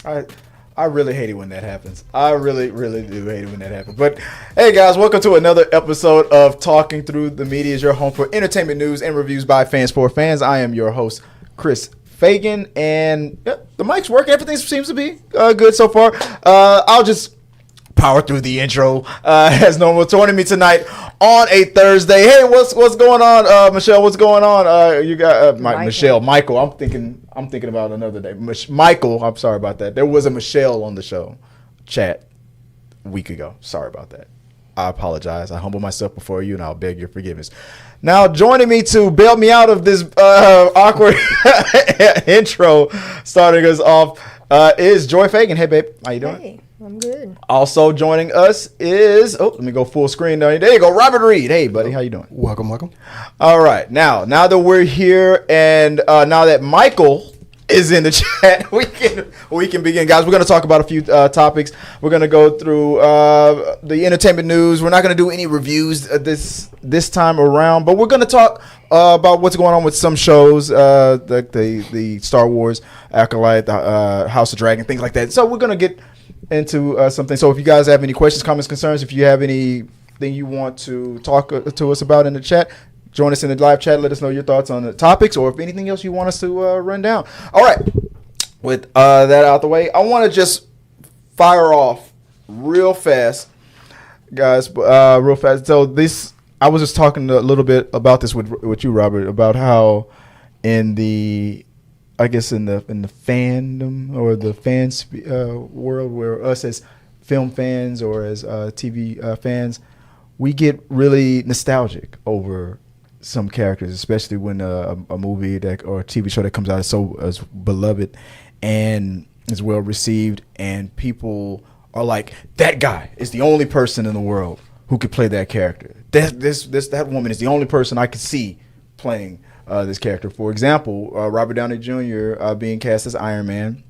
I really hate it when that happens. I really, really do hate it when that happens. But hey, guys, welcome to another episode of Talking Through the Media, is your home for entertainment news and reviews by fans for fans. I am your host, Chris Fagan, and the mic's working. Everything seems to be good so far. I'll just power through the intro as normal. Joining me tonight on a Thursday. Hey, what's going on, Michelle? What's going on? You got Michael. I'm thinking about another day. Michael, I'm sorry about that. There was a Michelle on the show chat a week ago. Sorry about that. I apologize. I humble myself before you, and I'll beg your forgiveness. Now, joining me to bail me out of this awkward intro, starting us off, is Joy Fagan. Hey, babe. How you doing? Hey, I'm good. Also joining us is, let me go full screen. There you go, Robert Reed. Hey, buddy. How you doing? Welcome. All right. Now that we're here, and now that Michael is in the chat, we can begin, guys. We're going to talk about a few topics. We're going to go through the entertainment news. We're not going to do any reviews this time around, but we're going to talk about what's going on with some shows, the Star Wars, ACOLYTE, the House of Dragon, things like that. So we're going to get into something. So if you guys have any questions, comments, concerns, if you have anything you want to talk to us about in the chat, join us in the live chat. Let us know your thoughts on the topics, or if anything else you want us to run down. All right. With that out the way, I want to just fire off real fast, guys. Real fast. So I was just talking a little bit about this with you, Robert, about how in the fandom or the fans world, where us as film fans or as TV fans, we get really nostalgic over some characters, especially when a movie or a TV show that comes out is beloved and is well received, and people are like, that guy is the only person in the world who could play that character. That woman is the only person I could see playing this character. For example, Robert Downey Jr. Being cast as Iron Man.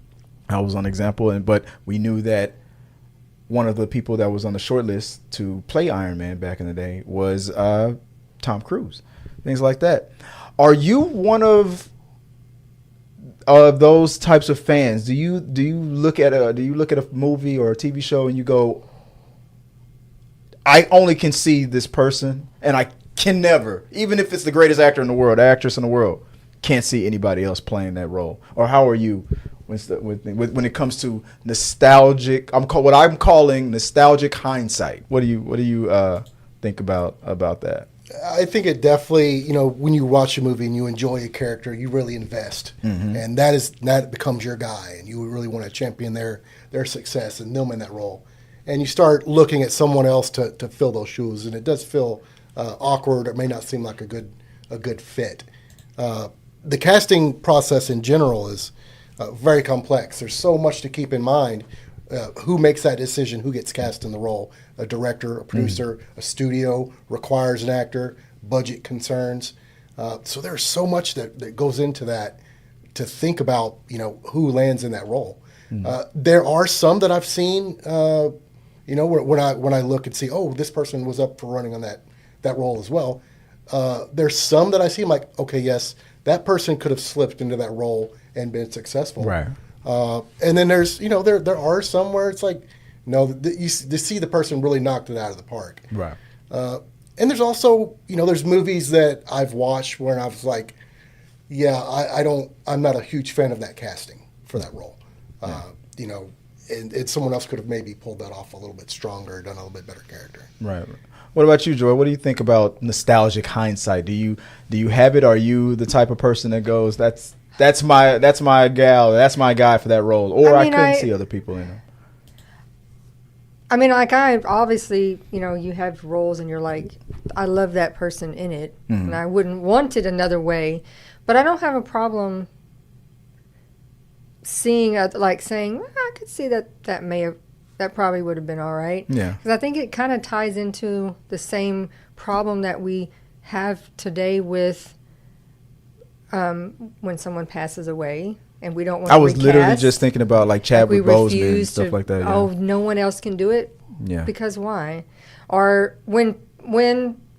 I was an example, but we knew that one of the people that was on the short list to play Iron Man back in the day was Tom Cruise. Things like that. Are you one of those types of fans? Do you look at a movie or a TV show and you go, I only can see this person, and I can never, even if it's the greatest actor in the world, actress in the world, can't see anybody else playing that role? Or how are you when it comes to nostalgic? What I'm calling nostalgic hindsight. What do you think about that? I think it definitely, when you watch a movie and you enjoy a character, you really invest, and that becomes your guy, and you really want to champion their success and them in that role, and you start looking at someone else to fill those shoes, and it does feel awkward. It may not seem like a good fit. The casting process in general is very complex. There's so much to keep in mind. Who makes that decision? Who gets cast in the role? A director, a producer, a studio requires an actor, budget concerns. So there's so much that goes into that to think about, who lands in that role. There are some that I've seen, when I look and see, oh, this person was up for running on that role as well. There's some that I see, I'm like, okay, yes, that person could have slipped into that role and been successful. Right. And then there's, there are some where it's like, you see the person really knocked it out of the park. Right. And there's also, there's movies that I've watched where I was like, yeah, I'm not a huge fan of that casting for that role. And someone else could have maybe pulled that off a little bit stronger, done a little bit better character. Right. What about you, Joy? What do you think about nostalgic hindsight? Do you have it? Are you the type of person that goes, that's my gal, that's my guy for that role, or I couldn't see other people in it? I mean, like, I obviously, you have roles and you're like, I love that person in it, and I wouldn't want it another way, but I don't have a problem seeing, saying, well, I could see that probably would have been all right. Yeah. Because I think it kind of ties into the same problem that we have today with when someone passes away and we don't want to I was recast. literally just thinking about like Chadwick Boseman and stuff like that. Yeah. Oh, no one else can do it? Yeah. Because why? Or when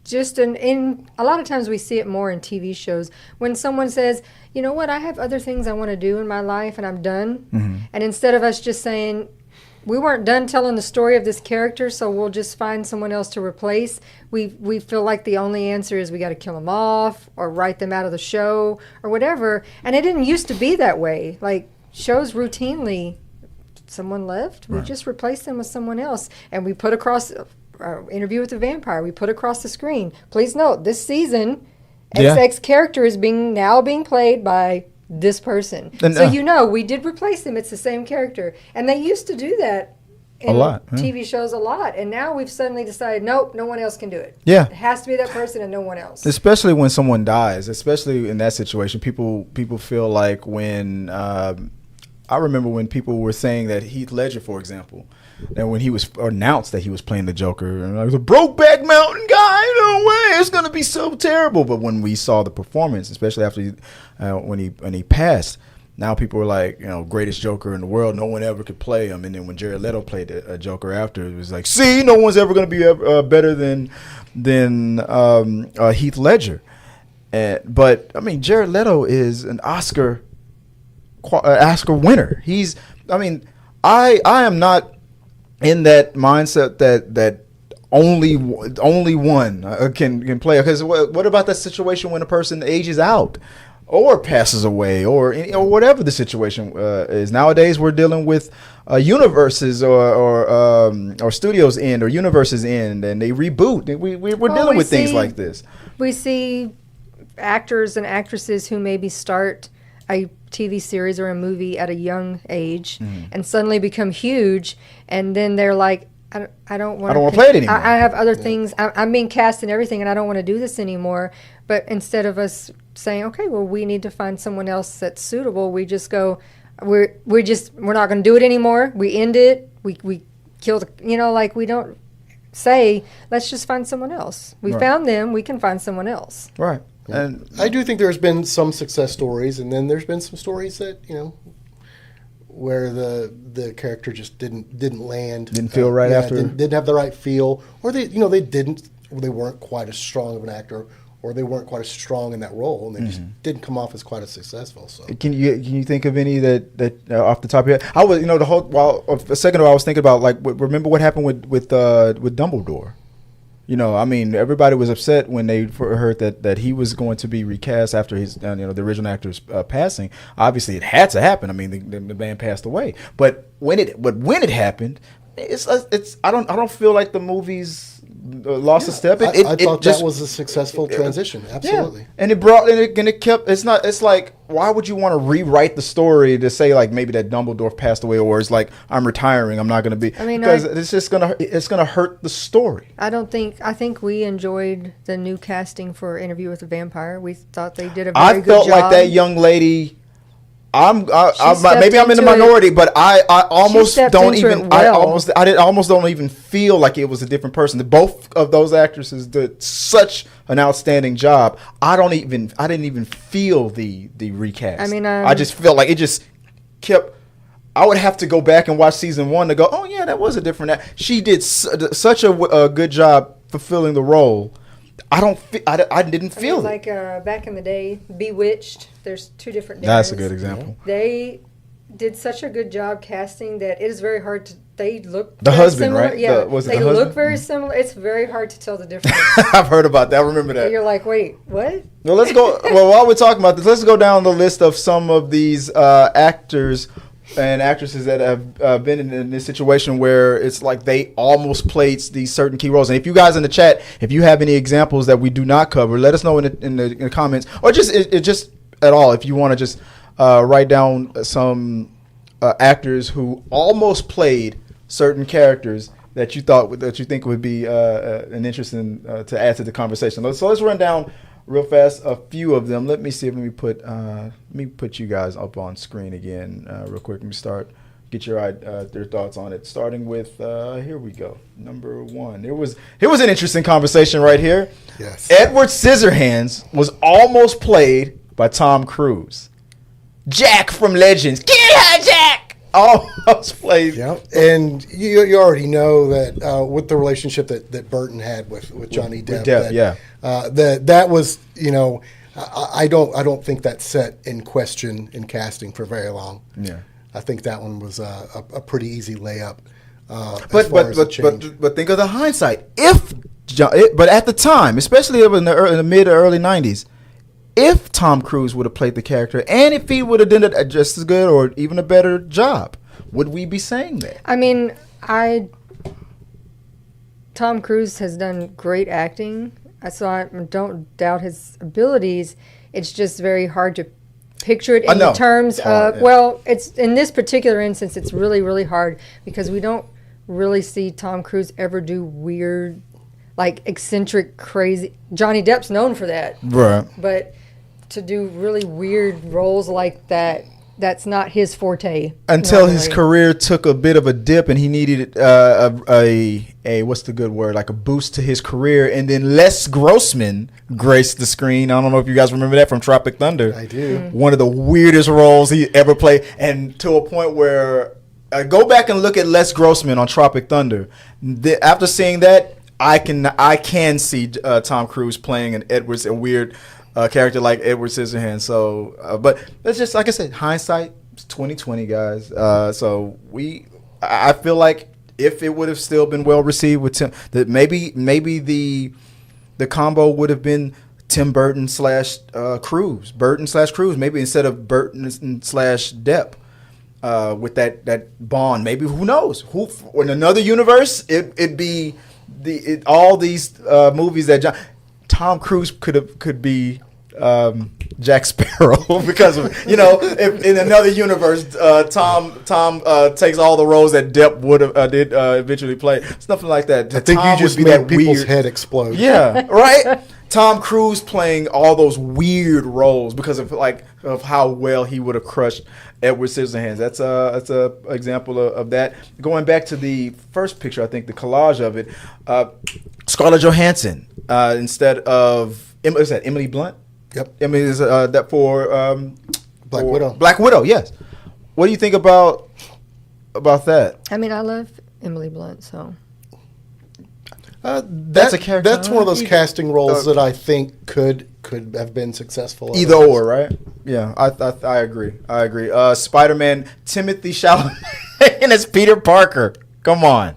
just in a lot of times we see it more in TV shows when someone says, you know what, I have other things I want to do in my life and I'm done. And instead of us just saying, we weren't done telling the story of this character, so we'll just find someone else to replace. We feel like the only answer is we got to kill them off or write them out of the show or whatever. And it didn't used to be that way. Like shows routinely, someone left, we just replaced them with someone else, and we put across Interview with the Vampire. We put across the screen. Please note this season, XX character is now being played by this person. And, so we did replace them. It's the same character. And they used to do that in TV shows a lot. And now we've suddenly decided, nope, no one else can do it. Yeah. It has to be that person and no one else. Especially when someone dies, especially in that situation, people feel like when I remember when people were saying that Heath Ledger, for example, that when he was announced that he was playing the Joker, and I was a Brokeback Mountain guy, no way, it's gonna be so terrible. But when we saw the performance, especially after when he passed, now people were like, greatest Joker in the world, no one ever could play him. And then when Jared Leto played a Joker after, it was like, see, no one's ever gonna be better than Heath Ledger. But I mean, Jared Leto is an Oscar winner. I am not in that mindset that only one can play, because what about that situation when a person ages out or passes away or whatever the situation is? Nowadays we're dealing with universes or studios end or universes end, and they reboot. We're dealing with things like this. We see actors and actresses who maybe start a TV series or a movie at a young age and suddenly become huge, and then they're like, I don't want to play it anymore. I have other things. I'm being cast in everything, and I don't want to do this anymore. But instead of us saying, okay, well, we need to find someone else that's suitable, we just go, we're not going to do it anymore. We end it. We kill the, we don't say, let's just find someone else. We found them. We can find someone else. Right. Yeah. And I do think there's been some success stories, and then there's been some stories that where the character just didn't land, didn't feel right after, didn't have the right feel, or they weren't quite as strong of an actor, or they weren't quite as strong in that role, and they just didn't come off as quite as successful. So can you think of any that off the top of your head? I was a second ago I was thinking about remember what happened with Dumbledore. Everybody was upset when they heard that he was going to be recast after his, the original actor's passing. Obviously, it had to happen. I mean, the man passed away. But when it happened, it's I don't feel like the movies lost a step. I thought that was a successful transition. Absolutely. Yeah. And it kept. It's like, why would you want to rewrite the story to say like maybe that Dumbledore passed away, or it's like I'm retiring, I'm not going to be, because it's gonna hurt the story. I think we enjoyed the new casting for Interview with the Vampire. We thought they did a very good job. I felt like that young lady. Maybe I'm in the minority, but I almost don't even feel like it was a different person. Both of those actresses did such an outstanding job. I didn't even feel the recast. I just felt like it just kept. I would have to go back and watch season 1 to go, oh yeah, that was a different. She did such a good job fulfilling the role. I didn't feel it. Like back in the day, Bewitched. There's 2 different. That's a good example. They did such a good job casting that it is very hard to. They look the husband, similar. right? Yeah, they look very similar. It's very hard to tell the difference. I've heard about that. I remember that. You're like, wait, what? Well, let's go. Well, while we're talking about this, let's go down the list of some of these actors and actresses that have been in this situation where it's like they almost played these certain key roles. And if you guys in the chat, if you have any examples that we do not cover, let us know in the comments, or just at all, if you want to just write down some actors who almost played certain characters that you think would be an interesting to add to the conversation. Let's run down real fast a few of them. Let me put you guys up on screen again real quick. Let me start. Get your thoughts on it. Starting with here we go. Number 1. Here was an interesting conversation right here. Yes. Edward Scissorhands was almost played by Tom Cruise. Jack from Legends. Get her, Jack. almost played. Yeah, and you already know that with the relationship that Burton had with Johnny Depp, that was, I don't think that set in question in casting for very long. Yeah, I think that one was a pretty easy layup. But think of the hindsight. But at the time, especially in the mid or early '90s, if Tom Cruise would have played the character, and if he would have done it just as good or even a better job, would we be saying that? I mean, Tom Cruise has done great acting, so I don't doubt his abilities. It's just very hard to picture it in the terms of, well, it's in this particular instance, it's really, really hard because we don't really see Tom Cruise ever do weird, like eccentric, crazy. Johnny Depp's known for that. Right. But to do really weird roles like that, that's not his forte. Until his career took a bit of a dip and he needed a what's the good word, like a boost to his career, and then Les Grossman graced the screen. I don't know if you guys remember that from Tropic Thunder. I do. Mm-hmm. One of the weirdest roles he ever played, and to a point where go back and look at Les Grossman on Tropic Thunder. After seeing that, I can see Tom Cruise playing a weird character like Edward Scissorhands. So, but that's just like I said, hindsight. It's 2020, guys. So I feel like if it would have still been well received with Tim, that maybe the combo would have been Tim Burton / Cruise. Maybe instead of Burton / Depp. With that bond, maybe, who knows? In another universe, it'd be all these movies that Tom Cruise could be Jack Sparrow because of, if in another universe Tom takes all the roles that Depp did eventually play, something like that. I think Tom you just would be made people's head explode. Yeah, right. Tom Cruise playing all those weird roles because of how well he would have crushed Edward Scissorhands. That's a example of that. Going back to the first picture, I think the collage of it, Scarlett Johansson instead of is that Emily Blunt? Yep. Emily is that for Black Widow. Black Widow, yes. What do you think about that? I mean, I love Emily Blunt, so. That's a character. That's one of those casting roles that I think could have been successful. Either or, right? Yeah, I agree. Spider-Man, Timothy Chalamet as Peter Parker. Come on,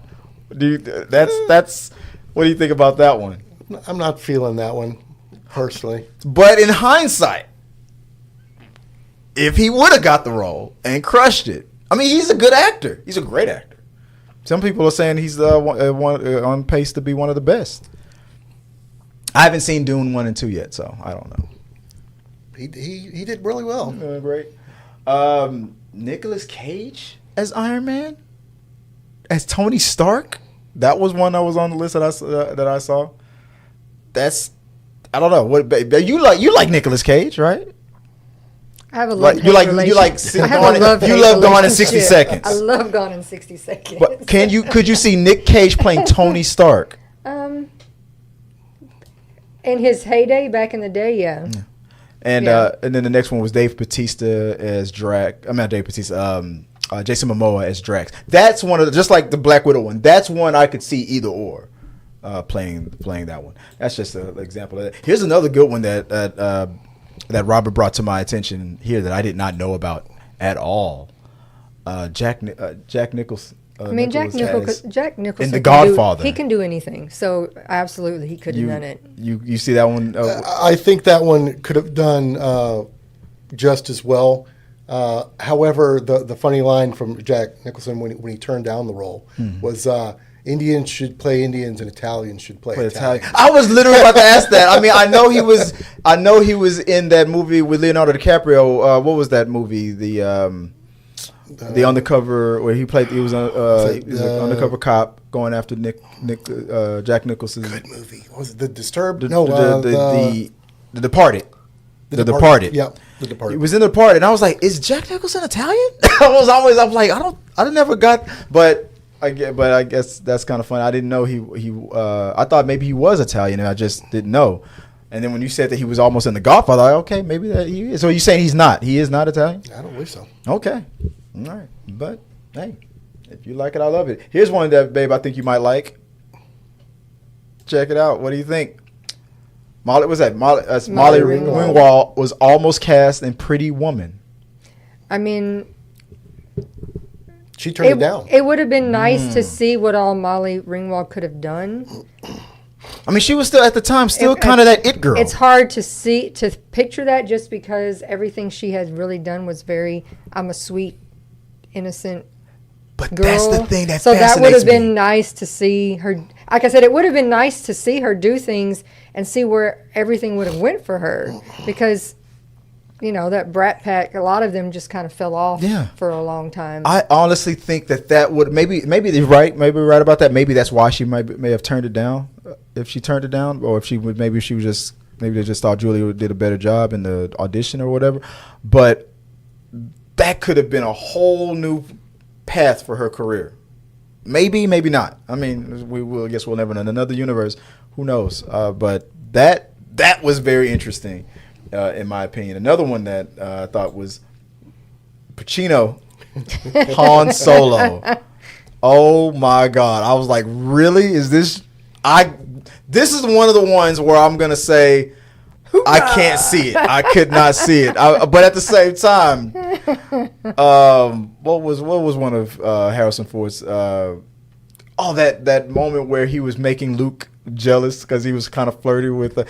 that's. What do you think about that one? I'm not feeling that one personally. But in hindsight, if he would have got the role and crushed it, I mean, he's a good actor. He's a great actor. Some people are saying he's on pace to be one of the best. I haven't seen Dune 1 and 2 yet, so I don't know. He did really well. Great. Nicolas Cage as Iron Man? As Tony Stark? That was one that was on the list that I saw. That's, I don't know. What you like Nicolas Cage, right? I have a love you love Gone in 60 Seconds. I love Gone in 60 Seconds. But could you see Nick Cage playing Tony Stark? In his heyday back in the day, yeah. And then the next one was Dave Bautista as Drax. I'm not Dave Bautista. Jason Momoa as Drax. That's one of just like the Black Widow one. That's one I could see either or playing that one. That's just an example of that. Here's another good one that Robert brought to my attention here that I did not know about at all. Jack Nicholson. Jack Nicholson in The Godfather. He can do anything. So absolutely, he could have done it. You see that one? I think that one could have done just as well. However, the funny line from Jack Nicholson when he turned down the role was Indians should play Indians and Italians should play Italian. I was literally about to ask that. I mean, I know he was in that movie with Leonardo DiCaprio. What was that movie? The undercover where he was an undercover cop going after Jack Nicholson's good movie. What was it The Disturbed? The Departed. The Departed. Yeah, The Departed. He was in The Departed, and I was like, "Is Jack Nicholson Italian?" I'm like, I never got, but I guess that's kind of funny. I didn't know he. I thought maybe he was Italian, and I just didn't know. And then when you said that he was almost in The Godfather, okay, maybe that he is. So you're saying he's not? He is not Italian? I don't believe so. Okay. All right, but hey, if you like it, I love it. Here's one that, babe, I think you might like. Check it out. What do you think? Molly Ringwald was almost cast in Pretty Woman. I mean, she turned it down. It would have been nice to see what all Molly Ringwald could have done. I mean, she was still at the time kind of that it girl. It's hard to picture that just because everything she has really done was I'm a sweet, innocent but girl. That's the thing that so fascinates that would have been me. Nice to see her. Like I said, it would have been nice to see her do things and see where everything would have went for her, because that Brat Pack, a lot of them just kind of fell off for a long time. I honestly think that would maybe they're right, maybe we're right about that. Maybe that's why she may have turned it down, if she turned it down, or if maybe they just thought Julia did a better job in the audition or whatever. But that could have been a whole new path for her career. Maybe not. I mean, I guess we'll never know. In another universe, who knows? But that was very interesting, in my opinion. Another one that I thought was Pacino, Han Solo. Oh my God! I was like, really? Is this? This is one of the ones where I'm gonna say, I can't see it. I could not see it. But at the same time, what was one of Harrison Ford's? That moment where he was making Luke jealous because he was kind of flirty with. You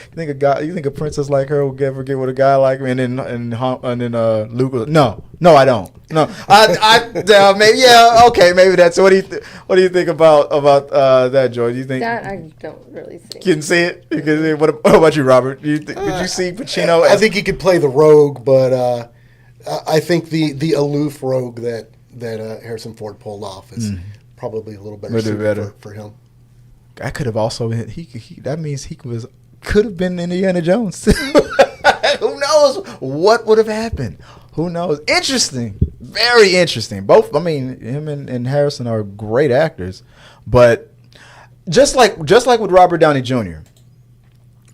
think a princess like her would ever get with a guy like me? And then Luke was, no, I don't. No, maybe okay, maybe that's. What do you think about that, Joy? Do you think that I don't really see? You can see it. You can see it. What about you, Robert? Did you see Pacino? I think he could play the rogue, but I think the aloof rogue that Harrison Ford pulled off is probably a little better for him. I could have also been. That means he could have been Indiana Jones. Who knows what would have happened? Who knows? Interesting, very interesting. Both. I mean, him and Harrison are great actors, but just like with Robert Downey Jr.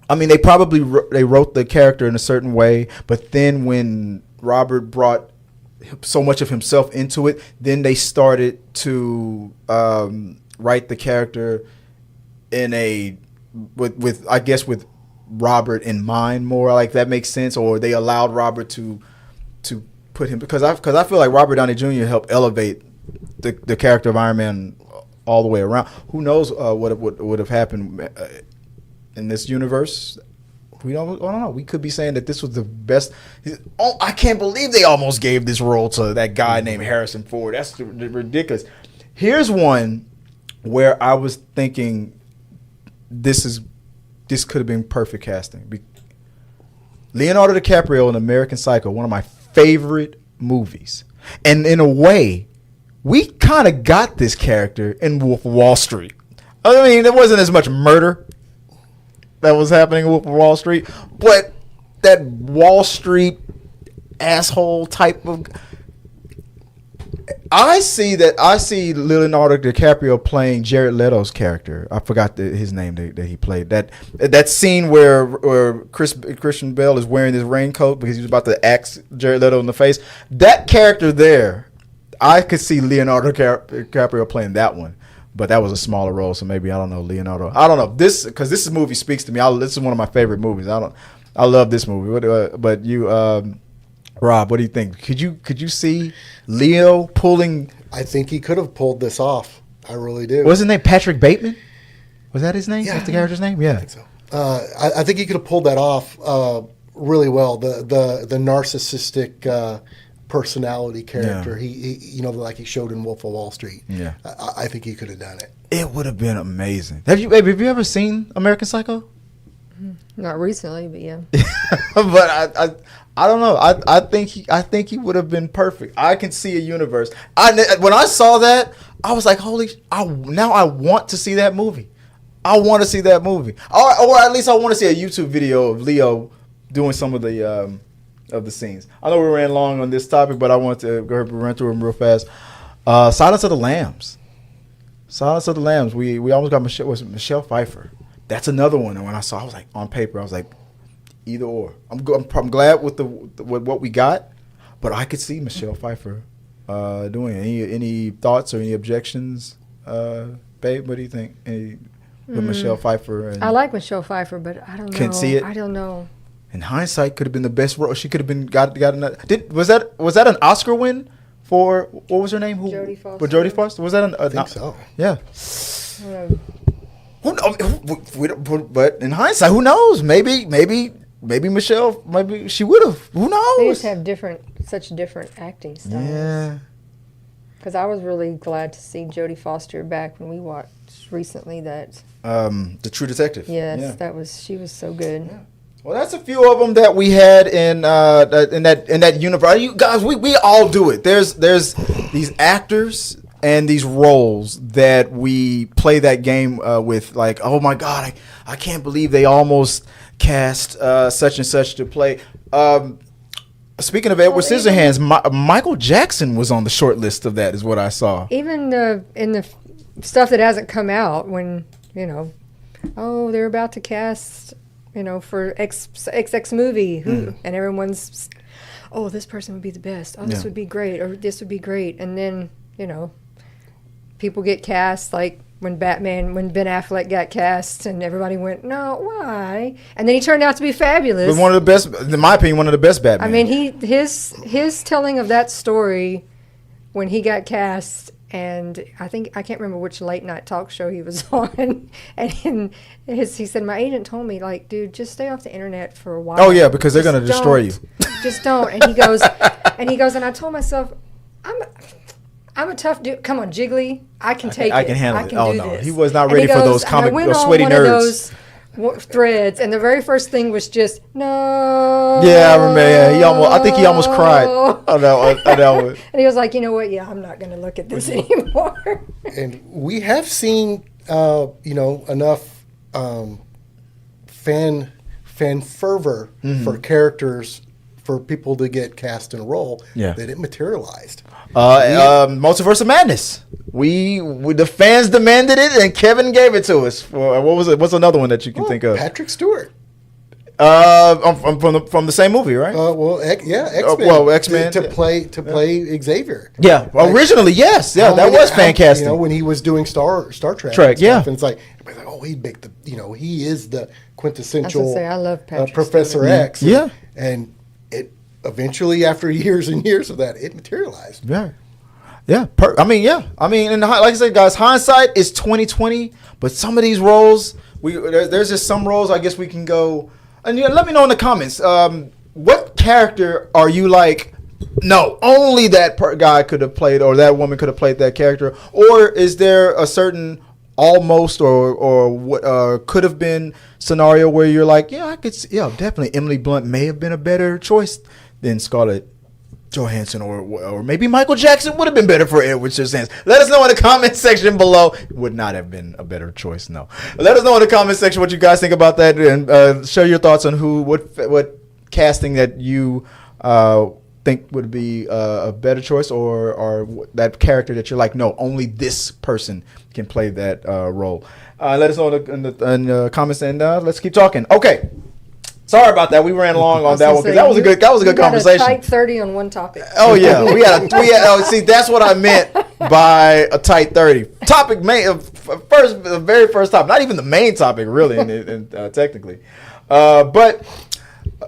I mean, they probably wrote the character in a certain way, but then when Robert brought so much of himself into it, then they started to write the character in with Robert in mind more. Like, that makes sense. Or they allowed Robert to put him, because I feel like Robert Downey Jr. helped elevate the character of Iron Man all the way around. Who knows what would have happened in this universe? I don't know. We could be saying that this was the best. I can't believe they almost gave this role to that guy named Harrison Ford. That's ridiculous. Here's one where I was thinking this could have been perfect casting. Leonardo DiCaprio in American Psycho, one of my favorite movies. And in a way, we kind of got this character in Wolf of Wall Street. I mean, there wasn't as much murder that was happening in Wolf of Wall Street, but that Wall Street asshole type of... I see Leonardo DiCaprio playing Jared Leto's character. I forgot his name that he played. That scene where Christian Bale is wearing his raincoat because he was about to axe Jared Leto in the face. That character there, I could see Leonardo DiCaprio playing that one. But that was a smaller role, so maybe, I don't know, Leonardo. I don't know, because this movie speaks to me. This is one of my favorite movies. I love this movie. But you, Rob, what do you think? Could you see Leo pulling? I think he could have pulled this off. I really do. Wasn't it Patrick Bateman? Was that his name? Yeah. That's the character's name? Yeah. I think so. I think he could have pulled that off really well. The narcissistic personality character, he like he showed in Wolf of Wall Street. Yeah, I think he could have done it. It would have been amazing. Have you ever seen American Psycho? Not recently, but yeah. But I don't know. I think he would have been perfect. I can see a universe. When I saw that, I was like, now I want to see that movie. I want to see that movie, or at least I want to see a YouTube video of Leo doing some of the scenes. I know we ran long on this topic, but I want to go ahead and run through them real fast. Silence of the Lambs. We almost got Michelle Pfeiffer. That's another one. And when I saw, I was like, on paper, I was like, either or. I'm glad with what we got, but I could see Michelle Pfeiffer doing. Any thoughts or any objections, babe? What do you think? With Michelle Pfeiffer? And I like Michelle Pfeiffer, but I don't know. Can't see it? I don't know. In hindsight, could have been the best role. She could have been got another. Was that an Oscar win for what was her name? Jodie Foster. For Jodie Foster, was that I think so. Yeah. Um, But in hindsight, who knows? Maybe Michelle. Maybe she would have. Who knows? They just have such different acting styles. Yeah. Because I was really glad to see Jodie Foster back when we watched recently that. The True Detective. Yes, Yeah. she was so good. Yeah. Well, that's a few of them that we had in that universe. You guys, we all do it. There's these actors and these roles that we play that game with. Like, oh my God, I can't believe they almost cast such and such to play. Speaking of Edward Scissorhands, Michael Jackson was on the short list of that, is what I saw. Even in the stuff that hasn't come out, when they're about to cast. For XX movie, and everyone's, this person would be the best. Oh, this would be great, or this would be great. And then, people get cast, like when Ben Affleck got cast, and everybody went, no, why? And then he turned out to be fabulous. But one of the best, in my opinion, one of the best Batman. I mean, his telling of that story when he got cast. And I can't remember which late night talk show he was on. And he said, my agent told me, like, dude, just stay off the internet for a while. Oh, yeah, because they're going to destroy you. Just don't. And he goes, and I told myself, I'm a tough dude. Come on, Jiggly. I can take it. I can handle it. Oh, no. This. He was not ready for those sweaty nerds. Threads, and the very first thing was just no. Yeah, I remember. Yeah, I think he almost cried on that one. And he was like, you know what? Yeah, I'm not going to look at this anymore. And we have seen, enough fan fervor for characters for people to get cast in a role that it materialized. Multiverse of Madness. We the fans demanded it, and Kevin gave it to us. What was it? What's another one that you can think of? Patrick Stewart. From the same movie, right? X-Men. X-Men to play Xavier. Yeah, originally, yes, yeah, that was fan casting. When he was doing Star Trek, yeah, and it's like everybody's like, oh, he'd make he is the quintessential. I love Patrick Professor Stewart. X. Yeah, and it eventually, after years and years of that, it materialized. Yeah. Yeah, I mean, and like I said, guys, hindsight is 2020. But some of these roles, there's just some roles. I guess we can go and let me know in the comments. What character are you like? No, only that guy could have played, or that woman could have played that character. Or is there a certain almost or what could have been scenario where you're like, I could see, definitely Emily Blunt may have been a better choice than Scarlett Johansson, or maybe Michael Jackson would have been better for Edward Scissorhands. Let us know in the comment section below. Would not have been a better choice, no. Let us know in the comment section what you guys think about that, and share your thoughts on what casting that you think would be a better choice, or that character that you're like, no, only this person can play that role. Let us know in the comments, and let's keep talking. Okay. Sorry about that. We ran long on that one because that was a good conversation. Got a tight 30 on one topic. Oh yeah, we had see, that's what I meant by a tight 30 topic. The very first topic, not even the main topic, really, technically. But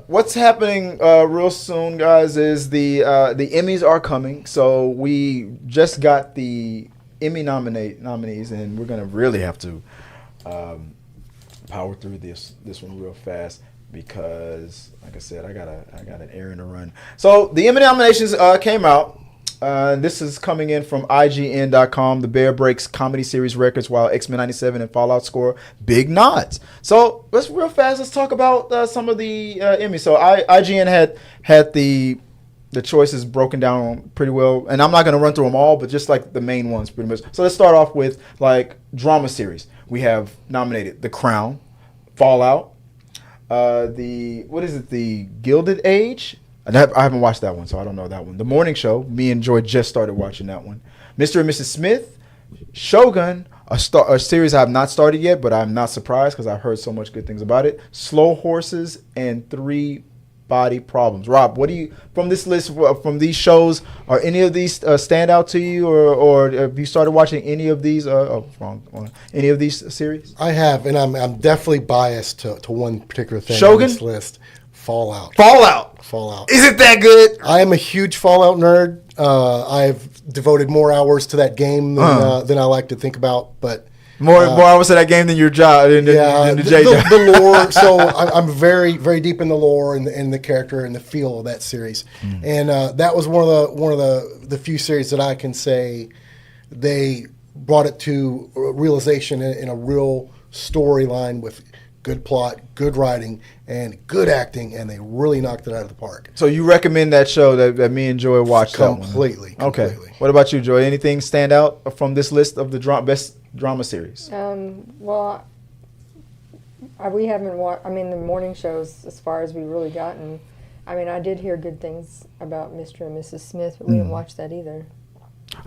what's happening real soon, guys, is the Emmys are coming. So we just got the Emmy nominees, and we're gonna really have to power through this one real fast. Because, like I said, I got an errand to run. So the Emmy nominations came out. This is coming in from IGN.com. The Bear breaks comedy series records, while X-Men 97 and Fallout score big nods. So let's talk about some of the Emmys. So IGN had the choices broken down pretty well, and I'm not going to run through them all, but just like the main ones, pretty much. So let's start off with like drama series. We have nominated The Crown, Fallout. The Gilded Age? I haven't watched that one, so I don't know that one. The Morning Show. Me and Joy just started watching that one. Mr. and Mrs. Smith. Shogun, a series I have not started yet, but I'm not surprised because I've heard so much good things about it. Slow Horses and 3 body problems. Rob, what do you from this list from these shows? Are any of these stand out to you, or have you started watching any of these? Any of these series? I have, and I'm definitely biased to one particular thing Shogun? on this list. Fallout. Fallout. Is it that good? I am a huge Fallout nerd. I've devoted more hours to that game than I like to think about, but. More hours to that game than your job, than the J job. The lore. So I'm very, very deep in the lore and the character and the feel of that series. And that was one of the few series that I can say they brought it to realization in a real storyline with good plot, good writing, and good acting, and they really knocked it out of the park. So you recommend that show that me and Joy watched? Completely. Okay. What about you, Joy? Anything stand out from this list of the best drama series? Well, we haven't watched. I mean, the morning shows, as far as we've really gotten. I mean, I did hear good things about Mr. and Mrs. Smith, but we didn't watch that either.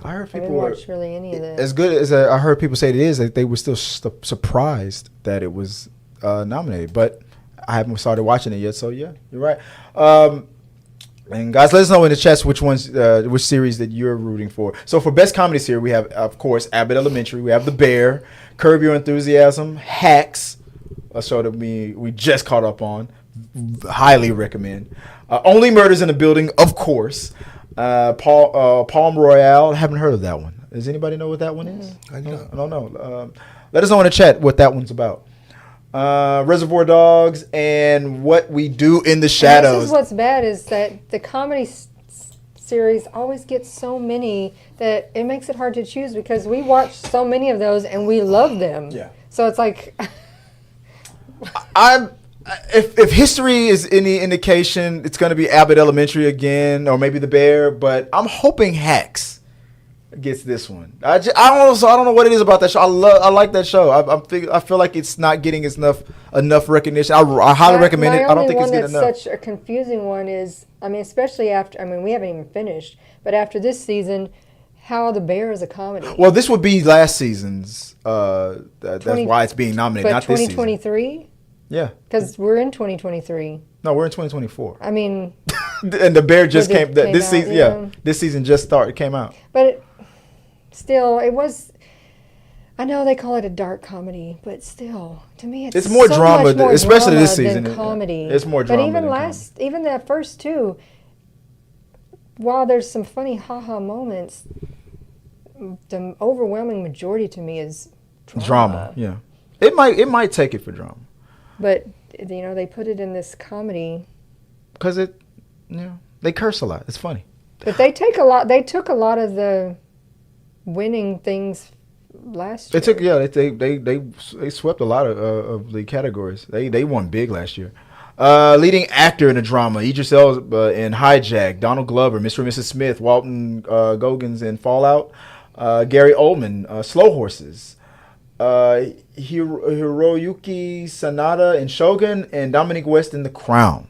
I heard people didn't watch really any of that. As good as I heard people say it is, that they were still surprised that it was nominated, but I haven't started watching it yet. So yeah, you're right. And guys, let us know in the chats which series that you're rooting for. So for best comedy series, we have, of course, Abbott Elementary. We have The Bear, Curb Your Enthusiasm, Hacks, a show that we just caught up on. Highly recommend. Only Murders in the Building, of course. Palm Royale. Haven't heard of that one. Does anybody know what that one is? I don't know. Let us know in the chat what that one's about. Reservoir Dogs and What We Do in the Shadows. And this is what's bad is that the comedy series always gets so many that it makes it hard to choose because we watch so many of those and we love them. Yeah. So it's like if history is any indication, it's going to be Abbott Elementary again, or maybe The Bear. But I'm hoping Hacks gets this one. I don't know what it is about that show. I like that show. I feel like it's not getting enough recognition. I highly recommend it. I don't think it's getting enough. Such a confusing one is, I mean, especially after. I mean, we haven't even finished, but after this season, how The Bear is a comedy. Well, this would be last season's. That's why it's being nominated. But not this season. 2023. Yeah. Because we're in 2023. No, we're in 2024. I mean. And The Bear just came. This out, season, yeah. This season just started. It came out. But. Still, it was. I know they call it a dark comedy, but still, to me, it's more so drama, much more especially drama this season. Than comedy. It's more drama. But even the first two, while there's some funny haha moments, the overwhelming majority to me is drama. Yeah, it might take it for drama. But they put it in this comedy because they curse a lot. It's funny. But they took a lot of the winning things last year. They swept a lot of the categories. They won big last year. Leading actor in a drama: Idris Elba in Hijack, Donald Glover, Mr. and Mrs. Smith, Walton Goggins in Fallout, Gary Oldman, Slow Horses, Hiroyuki Sanada in Shogun, and Dominic West in The Crown.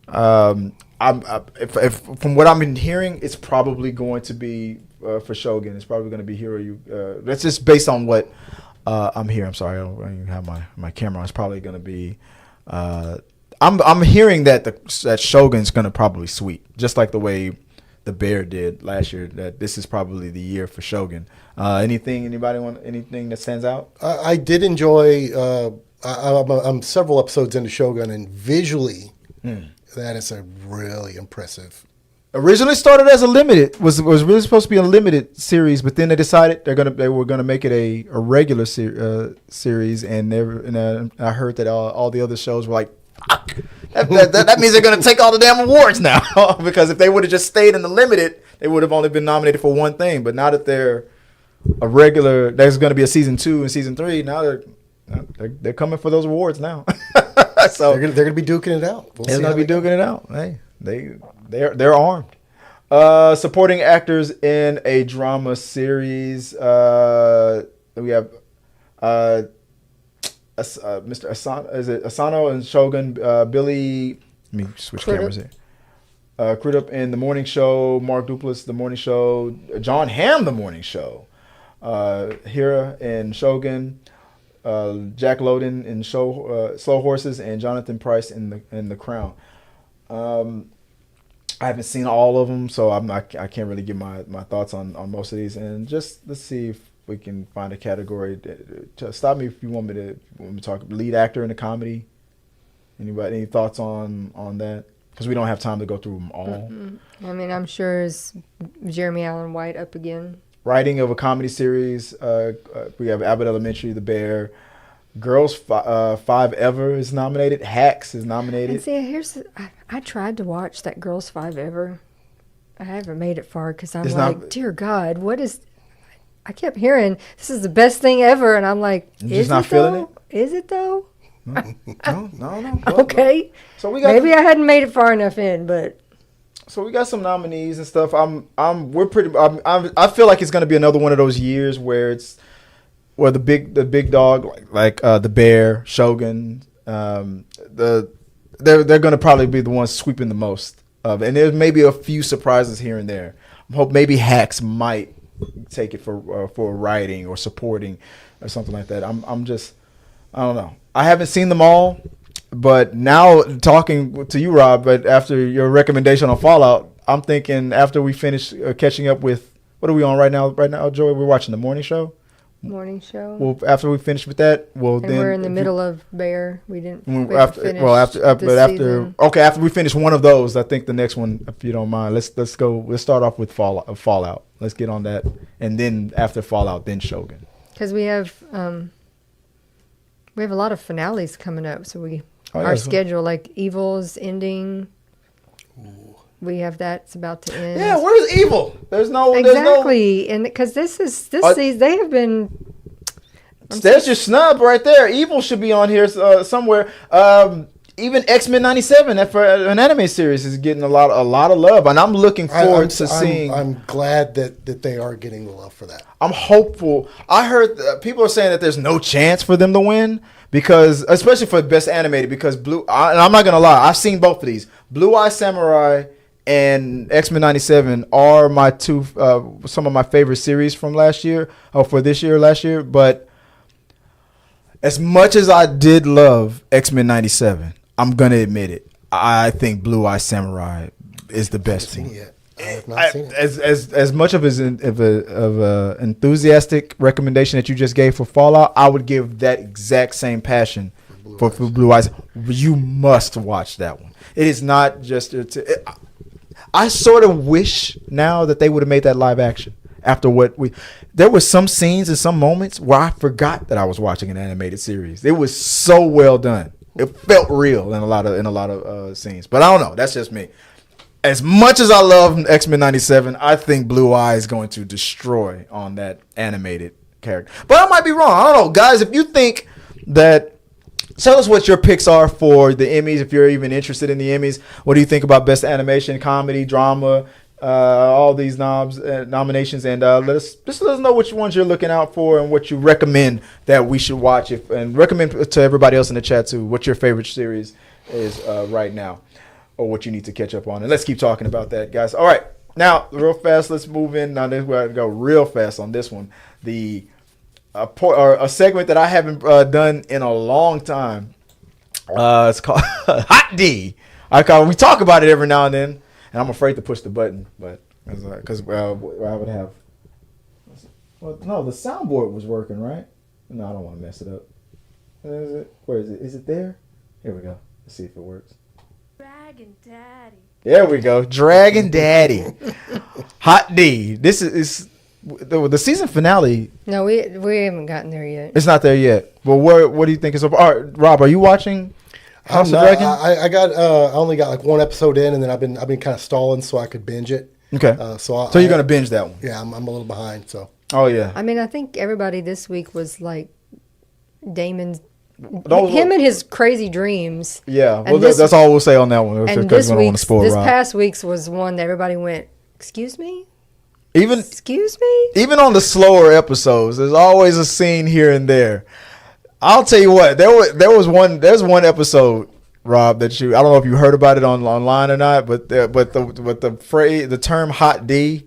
If from what I'm hearing, it's probably going to be. For Shogun, it's probably going to be Hiro. That's just based on what I'm hearing. I'm sorry, I don't even have my camera on. It's probably going to be. I'm hearing that Shogun's going to probably sweep, just like the way The Bear did last year. That this is probably the year for Shogun. Anything that stands out? I did enjoy. I'm several episodes into Shogun, and visually, that is a really impressive. Originally started as a limited, was really supposed to be a limited series, but then they decided they were gonna make it a regular series, and I heard that all the other shows were like, fuck, that means they're gonna take all the damn awards now because if they would have just stayed in the limited, they would have only been nominated for one thing. But now that they're a regular, there's gonna be a season 2 and season 3. Now they're coming for those awards now. So they're gonna be duking it out. They're gonna be duking it out. Hey, They're armed. Supporting actors in a drama series. We have Mr. Asano. Is it Asano and Shogun? Billy. Let me switch cameras here. Crudup in The Morning Show. Mark Duplass, The Morning Show. John Hamm, The Morning Show. Hira in Shogun. Jack Lowden in Slow Horses, and Jonathan Pryce in the Crown. I haven't seen all of them, so I can't really give my thoughts on most of these. And just let's see if we can find a category. To stop me if you want me to talk lead actor in a comedy. Anybody, any thoughts on that? Because we don't have time to go through them all. Mm-hmm. I mean, I'm sure is Jeremy Allen White up again. Writing of a comedy series. We have Abbott Elementary, The Bear. Girls Five Ever is nominated. Hacks is nominated. And see, I tried to watch that Girls Five Ever. I haven't made it far because I'm like, dear God, what is... I kept hearing, this is the best thing ever. And I'm like, You're just not feeling it? Is it though? No. Okay. So we got maybe I hadn't made it far enough in, but... So we got some nominees and stuff. I feel like it's going to be another one of those years where it's... Well, the big dog like The Bear, Shogun, they're going to probably be the ones sweeping the most of it. And there's maybe a few surprises here and there. I hope maybe Hacks might take it for writing or supporting or something like that. I don't know. I haven't seen them all, but now talking to you, Rob, but after your recommendation on Fallout, I'm thinking after we finish catching up with, what are we on right now? Right now, Joey, we're watching the morning show. Morning show. Well, after we finish with that, we're in the middle of Bear. We didn't. After we finish one of those, I think the next one, if you don't mind, let's go. Let's start off with Fallout. Let's get on that, and then after Fallout, then Shogun. Because we have a lot of finales coming up, so our schedule, like Evil's ending. Ooh. We have that's about to end. Yeah, where's Evil? There's no and because this season they have been. There's your snub right there. Evil should be on here somewhere. Even X-Men '97 for an anime series is getting a lot of love, and I'm looking forward to seeing. I'm glad that they are getting the love for that. I'm hopeful. I heard people are saying that there's no chance for them to win because, especially for best animated, because and I'm not gonna lie, I've seen both of these. Blue Eye Samurai and X-Men '97 are my two, some of my favorite series from last year, or for this year, last year. But as much as I did love X-Men '97, I'm gonna admit it. I think Blue Eye Samurai is the best one. I have not seen it. As much of a enthusiastic recommendation that you just gave for Fallout, I would give that exact same passion for Blue Eyes. You must watch that one. It is not just. I sort of wish now that they would have made that live action. After there were some scenes and some moments where I forgot that I was watching an animated series. It was so well done. It felt real in a lot of scenes. But I don't know. That's just me. As much as I love X-Men '97, I think Blue Eye is going to destroy on that animated character. But I might be wrong. I don't know, guys. If you think that. Tell us what your picks are for the Emmys, if you're even interested in the Emmys. What do you think about Best Animation, Comedy, Drama, all these nominations? And let us know which ones you're looking out for and what you recommend that we should watch. And recommend to everybody else in the chat, too, what your favorite series is right now or what you need to catch up on. And let's keep talking about that, guys. All right. Now, real fast, let's move in. Now, we're going to go real fast on this one. A segment that I haven't done in a long time. It's called Hot D. We talk about it every now and then, and I'm afraid to push the button, but because I would have. Well, no, the soundboard was working, right? No, I don't want to mess it up. Where is it? Where is it? Is it there? Here we go. Let's see if it works. Dragon Daddy. There we go. Dragon Daddy. Hot D. This is the season finale. No, we haven't gotten there yet. It's not there yet. Well, what do you think is up? All right, Rob, are you watching House of Dragon? I only got like one episode in, and then I've been kind of stalling so I could binge it. Okay. So you're gonna binge that one? Yeah, I'm a little behind. So. Oh yeah. I mean, I think everybody this week was like Damon's. Him and his crazy dreams. Yeah, well, that's all we'll say on that one. And this past week's was one that everybody went, "Excuse me." Excuse me? Even on the slower episodes, there's always a scene here and there. I'll tell you what, there's one episode, Rob, that I don't know if you heard about it online or not, but the phrase, the term "hot D"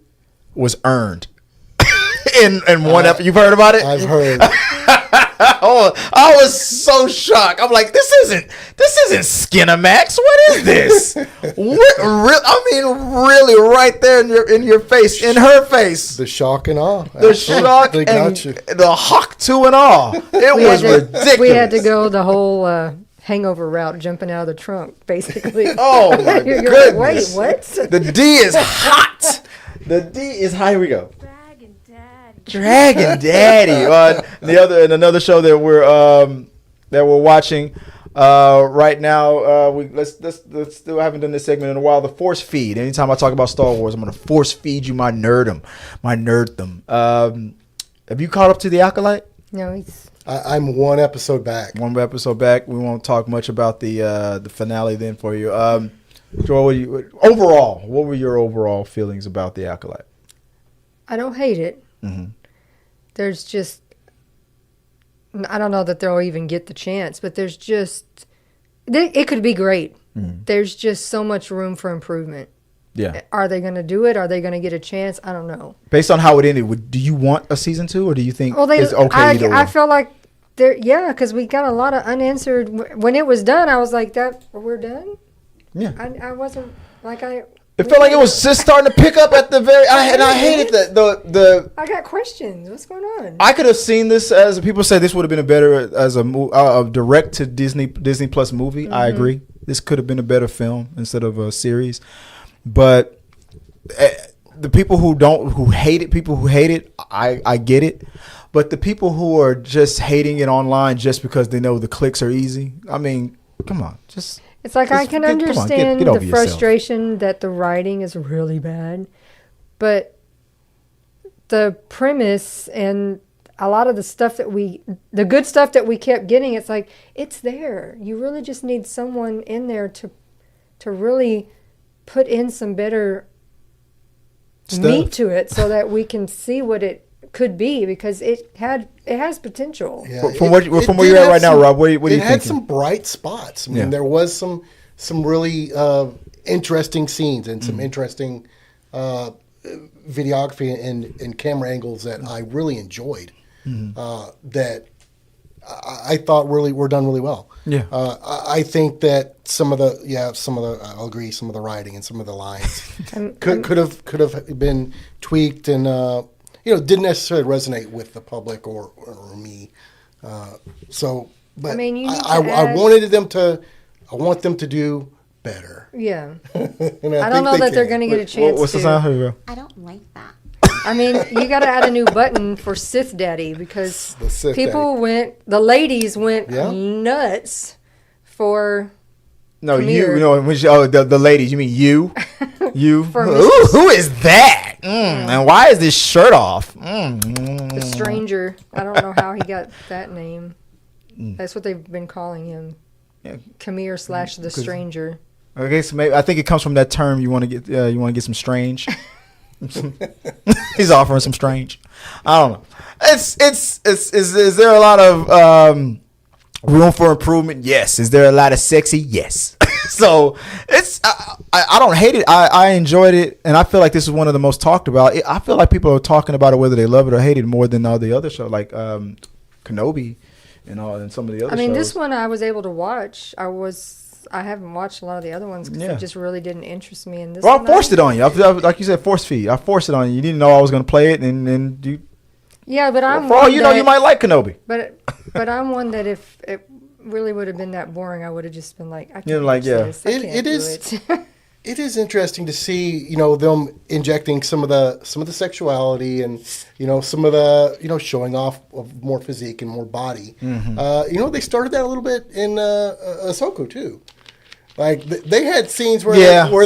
was earned in one episode. You've heard about it? I've heard. Oh, I was so shocked. I'm like, this isn't Skinamax. What is this? Really, right there in your face, in her face. The shock and awe. The shock They and got you. the hawk to and all. It was ridiculous. We had to go the whole hangover route, jumping out of the trunk, basically. Oh my You're goodness! like, wait, what? The D is hot. The D is high. Here we go. Dragon Daddy. Dragon Daddy. Another show that we're watching right now. Let's still haven't done this segment in a while. The force feed. Anytime I talk about Star Wars, I'm gonna force feed you my nerddom. Have you caught up to the Acolyte? No, I'm one episode back. One episode back. We won't talk much about the finale then for you. Joel, what were your overall feelings about the Acolyte? I don't hate it. Mm-hmm. There's just, I don't know that they'll even get the chance, but there's just, it could be great. Mm-hmm. There's just so much room for improvement. Yeah. Are they going to do it? Are they going to get a chance? I don't know. Based on how it ended, do you want a season 2, or do you think it's okay either way? I feel like because we got a lot of unanswered. When it was done, I was like, we're done? Yeah. I wasn't like It felt like it was just starting to pick up at the very. I hated the. I got questions. What's going on? I could have seen this as people say this would have been a better as a direct to Disney Plus movie. I agree. This could have been a better film instead of a series, but the people who hate it, I get it. But the people who are just hating it online just because they know the clicks are easy, I mean, come on, just. It's like I can understand get over the yourself. frustration that the writing is really bad, but the premise and a lot of the stuff the good stuff that we kept getting, it's like, it's there. You really just need someone in there to really put in some better meat to it so that we can see what it could be, because it has potential. Yeah, From where you're at right now, Rob, what are you thinking? It had some bright spots. I mean, there was some really interesting scenes and some interesting videography and camera angles that I really enjoyed. That I thought really were done really well. Yeah. I think that some of the I'll agree, some of the writing and some of the lines could have been tweaked and didn't necessarily resonate with the public or me. But I mean, I wanted them to. I want them to do better. Yeah. And I don't know that they're going to get a chance What's to. the sound? Here we go. I don't like that. I mean, you got to add a new button for Sith Daddy, because The Sith the ladies went Yeah. nuts for. No, Premiere. the ladies. You mean you? You? For Who is that? And why is this shirt off? The stranger. I don't know how he got that name. That's what they've been calling him. Yeah. Kamir / the stranger. Okay, so maybe I think it comes from that term. You want to get some strange. He's offering some strange. I don't know. Is there a lot of room for improvement? Yes. Is there a lot of sexy? Yes. So it's I don't hate it. I enjoyed it, and I feel like this is one of the most talked about. I feel like people are talking about it whether they love it or hate it more than all the other shows, like Kenobi and some of the other shows. I mean, this one I was able to watch. I haven't watched a lot of the other ones because it just really didn't interest me. In this, well, I forced it on you. Like you said, force feed. I forced it on you. You didn't know I was going to play it, and you. Yeah, but I'm. For all you know, you might like Kenobi. But I'm one that if it really would have been that boring, I would have just been like, I can't You're like, watch yeah. this. I can't do it. It is interesting to see, them injecting some of the sexuality and some of the showing off of more physique and more body. They started that a little bit in Ahsoka too. Like they had scenes where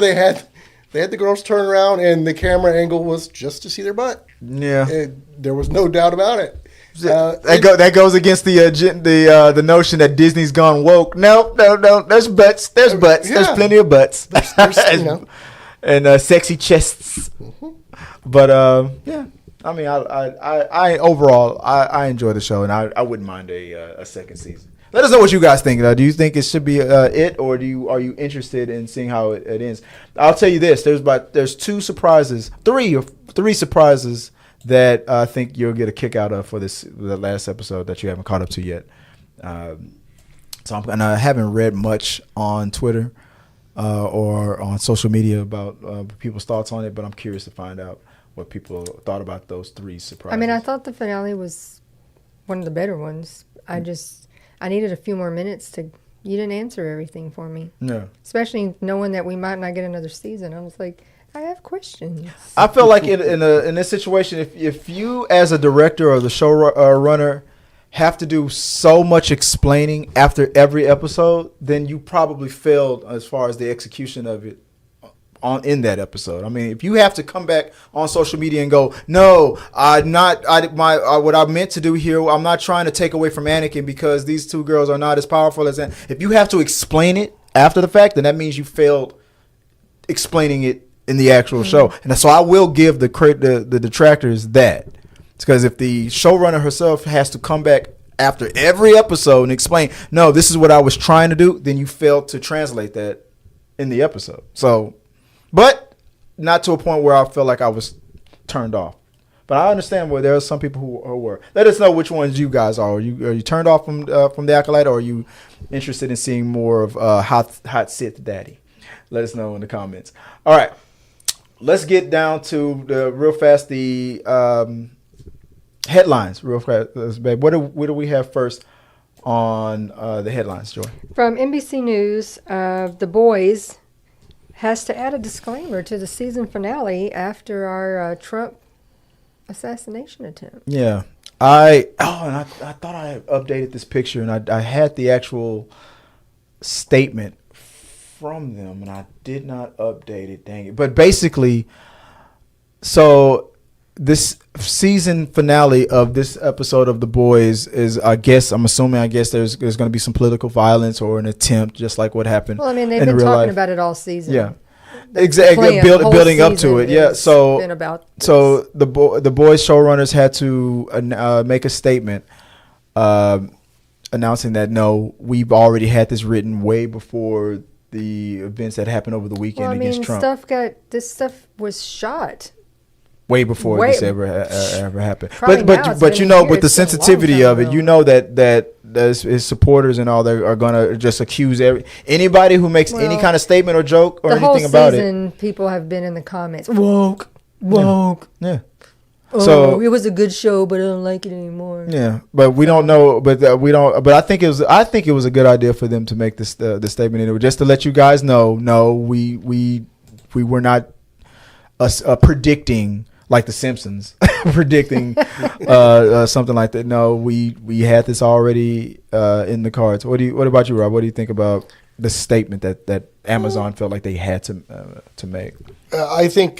they had the girls turn around and the camera angle was just to see their butt. Yeah, there was no doubt about it. That goes against the notion that Disney's gone woke. No. There's butts. There's butts. There's plenty of butts. And sexy chests. But yeah, I mean, I overall I enjoy the show, and I wouldn't mind a second season. Let us know what you guys think. Do you think it should be it, or are you interested in seeing how it ends? I'll tell you this: there's three surprises that I think you'll get a kick out of for the last episode that you haven't caught up to yet. And I haven't read much on Twitter or on social media about people's thoughts on it, but I'm curious to find out what people thought about those 3 surprises. I mean, I thought the finale was one of the better ones. I needed a few more minutes you didn't answer everything for me. Yeah. Especially knowing that we might not get another season. I was like, I have questions. I feel like in this situation, if you as a director or the show runner have to do so much explaining after every episode, then you probably failed as far as the execution of it in that episode. I mean, if you have to come back on social media and go, no, what I meant to do here, I'm not trying to take away from Anakin because these 2 girls are not as powerful as Anakin. If you have to explain it after the fact, then that means you failed explaining it in the actual show. And so I will give the detractors that. It's because if the showrunner herself has to come back after every episode and explain, no, this is what I was trying to do, then you failed to translate that in the episode. So, but not to a point where I felt like I was turned off. But I understand where there are some people who were. Let us know which ones you guys are. Are you turned off from the Acolyte, or are you interested in seeing more of Hot Sith Daddy? Let us know in the comments. All right, let's get down to real fast the headlines. Real fast, babe. What do we have first on the headlines, Joy? From NBC News, The Boys has to add a disclaimer to the season finale after our Trump assassination attempt. Yeah. I thought I had updated this picture, and I had the actual statement from them, and I did not update it. Dang it. But basically, so this season finale of this episode of The Boys is, I guess there's going to be some political violence or an attempt, just like what happened. Well, I mean, they've in been real talking life. about it all season. Yeah. The Exactly, plan, building up to season it. Yeah, so been about this. so the Boys showrunners had to make a statement announcing that no, we've already had this written way before the events that happened over the weekend against Trump. This stuff was shot. Way before this ever happened. Probably now it's But been you a know, year. with the It's been a long sensitivity time of it, ago. you know that his supporters and all that are gonna just accuse anybody who makes any Well, kind of statement or joke or The whole anything about it. season, people have been in the comments. Woke. Yeah. Oh, So- it was a good show, but I don't like it anymore. Yeah, but we don't know. But we don't. But I think it was a good idea for them to make this the statement anyway, just to let you guys know. No, we were not predicting like the Simpsons predicting something like that. No, we had this already in the cards. What about you, Rob? What do you think about the statement that Amazon felt like they had to make? I think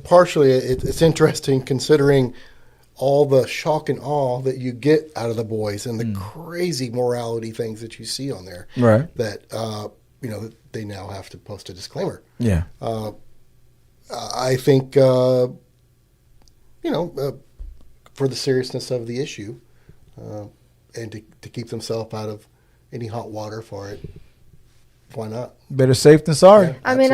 partially it's interesting considering all the shock and awe that you get out of The Boys and the crazy morality things that you see on there. Right. That they now have to post a disclaimer. Yeah. I think for the seriousness of the issue, and to keep themselves out of any hot water for it. Why not? Better safe than sorry. Yeah. I mean,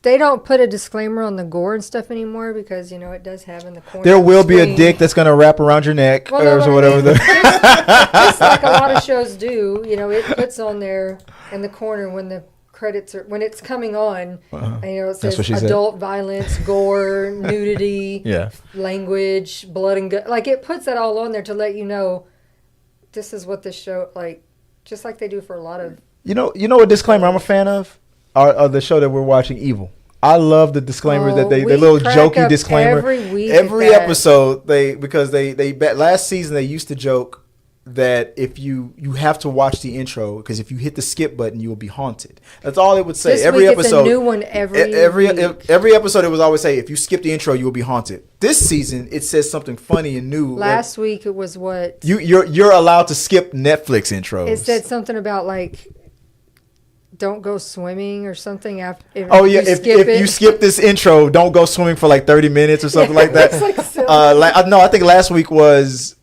they don't put a disclaimer on the gore and stuff anymore because, it does have in the corner. There will be a screen. dick that's gonna wrap around your neck Well, no, or but whatever. just like a lot of shows do, it puts on there in the corner when the credits are, when it's coming on, and, it says what she said. adult violence, gore, nudity, Yeah. language, blood and gut. Like, it puts that all on there to let you know this is what this show, like, just like they do for a lot of. You know what disclaimer I'm a fan of? Are the show that we're watching, Evil. I love the disclaimers that the we little crack jokey up disclaimer. every week Every at that. episode because last season they used to joke that if you have to watch the intro because if you hit the skip button you will be haunted. That's all it would say. This Every week episode, it's a new one every week. every episode it was always say if you skip the intro you will be haunted. This season it says something funny and new. Last week it was what? You're allowed to skip Netflix intros. It said something about like don't go swimming or something after. If you skip this intro, don't go swimming for like 30 minutes or something like that. It's like silly. I think last week was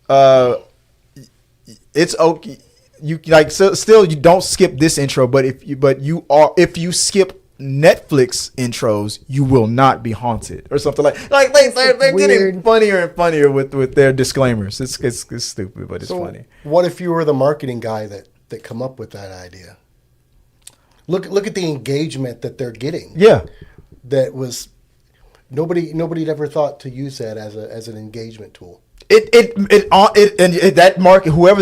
it's okay. You like still you don't skip this intro, but if you skip Netflix intros, you will not be haunted or something like they're getting weird. funnier and funnier with their disclaimers. It's stupid, but it's funny. What if you were the marketing guy that come up with that idea? Look at the engagement that they're getting. Yeah. That was nobody'd ever thought to use that as an engagement tool. Whoever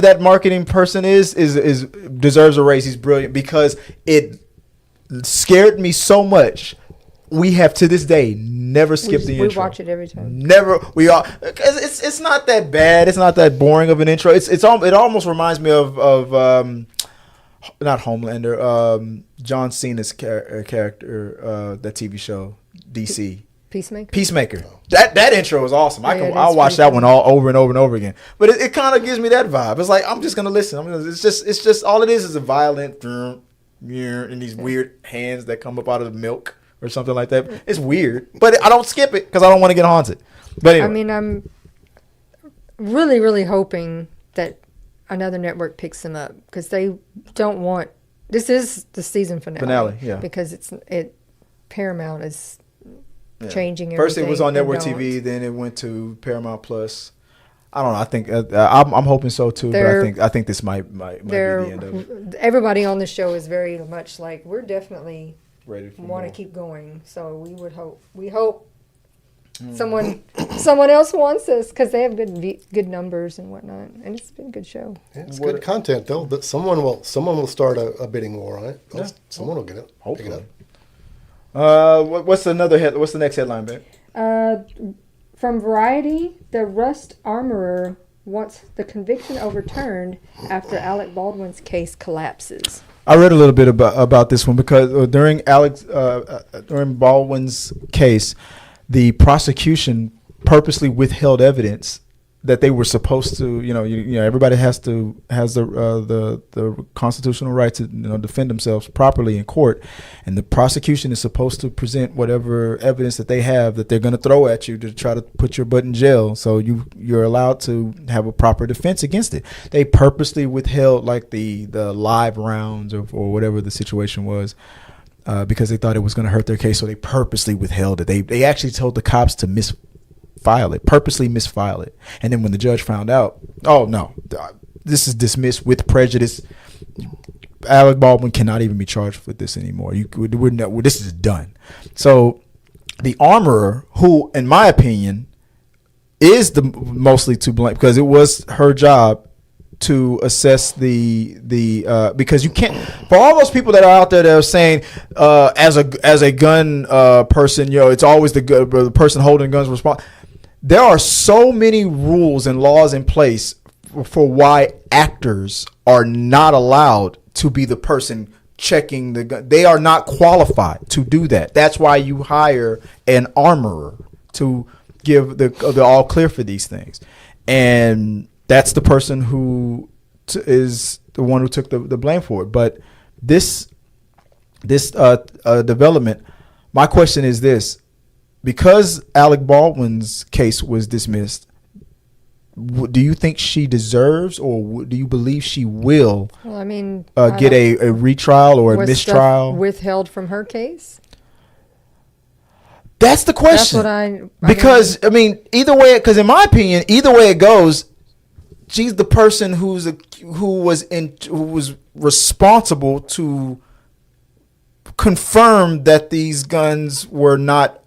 that marketing person is deserves a raise. He's brilliant because it scared me so much. We have to this day never skipped the intro. We watch it every time. Never. We are, because it's not that bad. It's not that boring of an intro. It almost reminds me of not Homelander. John Cena's character, that TV show DC. Peacemaker. That intro is awesome. I'll watch that one all over and over and over again. But it kind of gives me that vibe. It's like I'm just gonna listen. It's just all it is a violent and these weird hands that come up out of the milk or something like that. It's weird, but I don't skip it because I don't want to get haunted. But anyway. I mean, I'm really, really hoping that another network picks them up because they don't want. This is the season finale. Yeah. Because Paramount is. Yeah. Changing everything. First it was on network TV, then it went to Paramount Plus. I don't know. I think I'm hoping so too. But I think this might be the end of it. Everybody on the show is very much like we're definitely want to keep going. So we hope someone else wants us because they have good numbers and whatnot, and it's been a good show. Yeah, it's good content though. But someone will start a bidding war on it. Yeah. Someone will get it. Hopefully. Pick it up. What's the next headline, babe? From Variety, the Rust Armorer wants the conviction overturned after Alec Baldwin's case collapses. I read a little bit about this one because during Baldwin's case, the prosecution purposely withheld evidence that they were supposed to. Everybody has the constitutional right to defend themselves properly in court, and the prosecution is supposed to present whatever evidence that they have that they're going to throw at you to try to put your butt in jail. So you're allowed to have a proper defense against it. They purposely withheld like the live rounds or whatever the situation was. Because they thought it was going to hurt their case, so they purposely withheld it. They actually told the cops to purposely misfile it. And then when the judge found out, oh no, this is dismissed with prejudice. Alec Baldwin cannot even be charged with this anymore. This is done. So the armorer, who in my opinion is the mostly to blame because it was her job to assess the because you can't, for all those people that are out there that are saying as a gun person, it's always the person holding guns responsible. There are so many rules and laws in place for why actors are not allowed to be the person checking the gun. They are not qualified to do that. That's why you hire an armorer to give the all clear for these things. And that's the person who is the one who took the blame for it. But this development, my question is this. Because Alec Baldwin's case was dismissed, do you think she deserves or do you believe she will get a retrial or a mistrial? Withheld from her case? That's the question. That's what either way, because in my opinion, either way it goes, she's the person who was responsible to confirm that these guns were not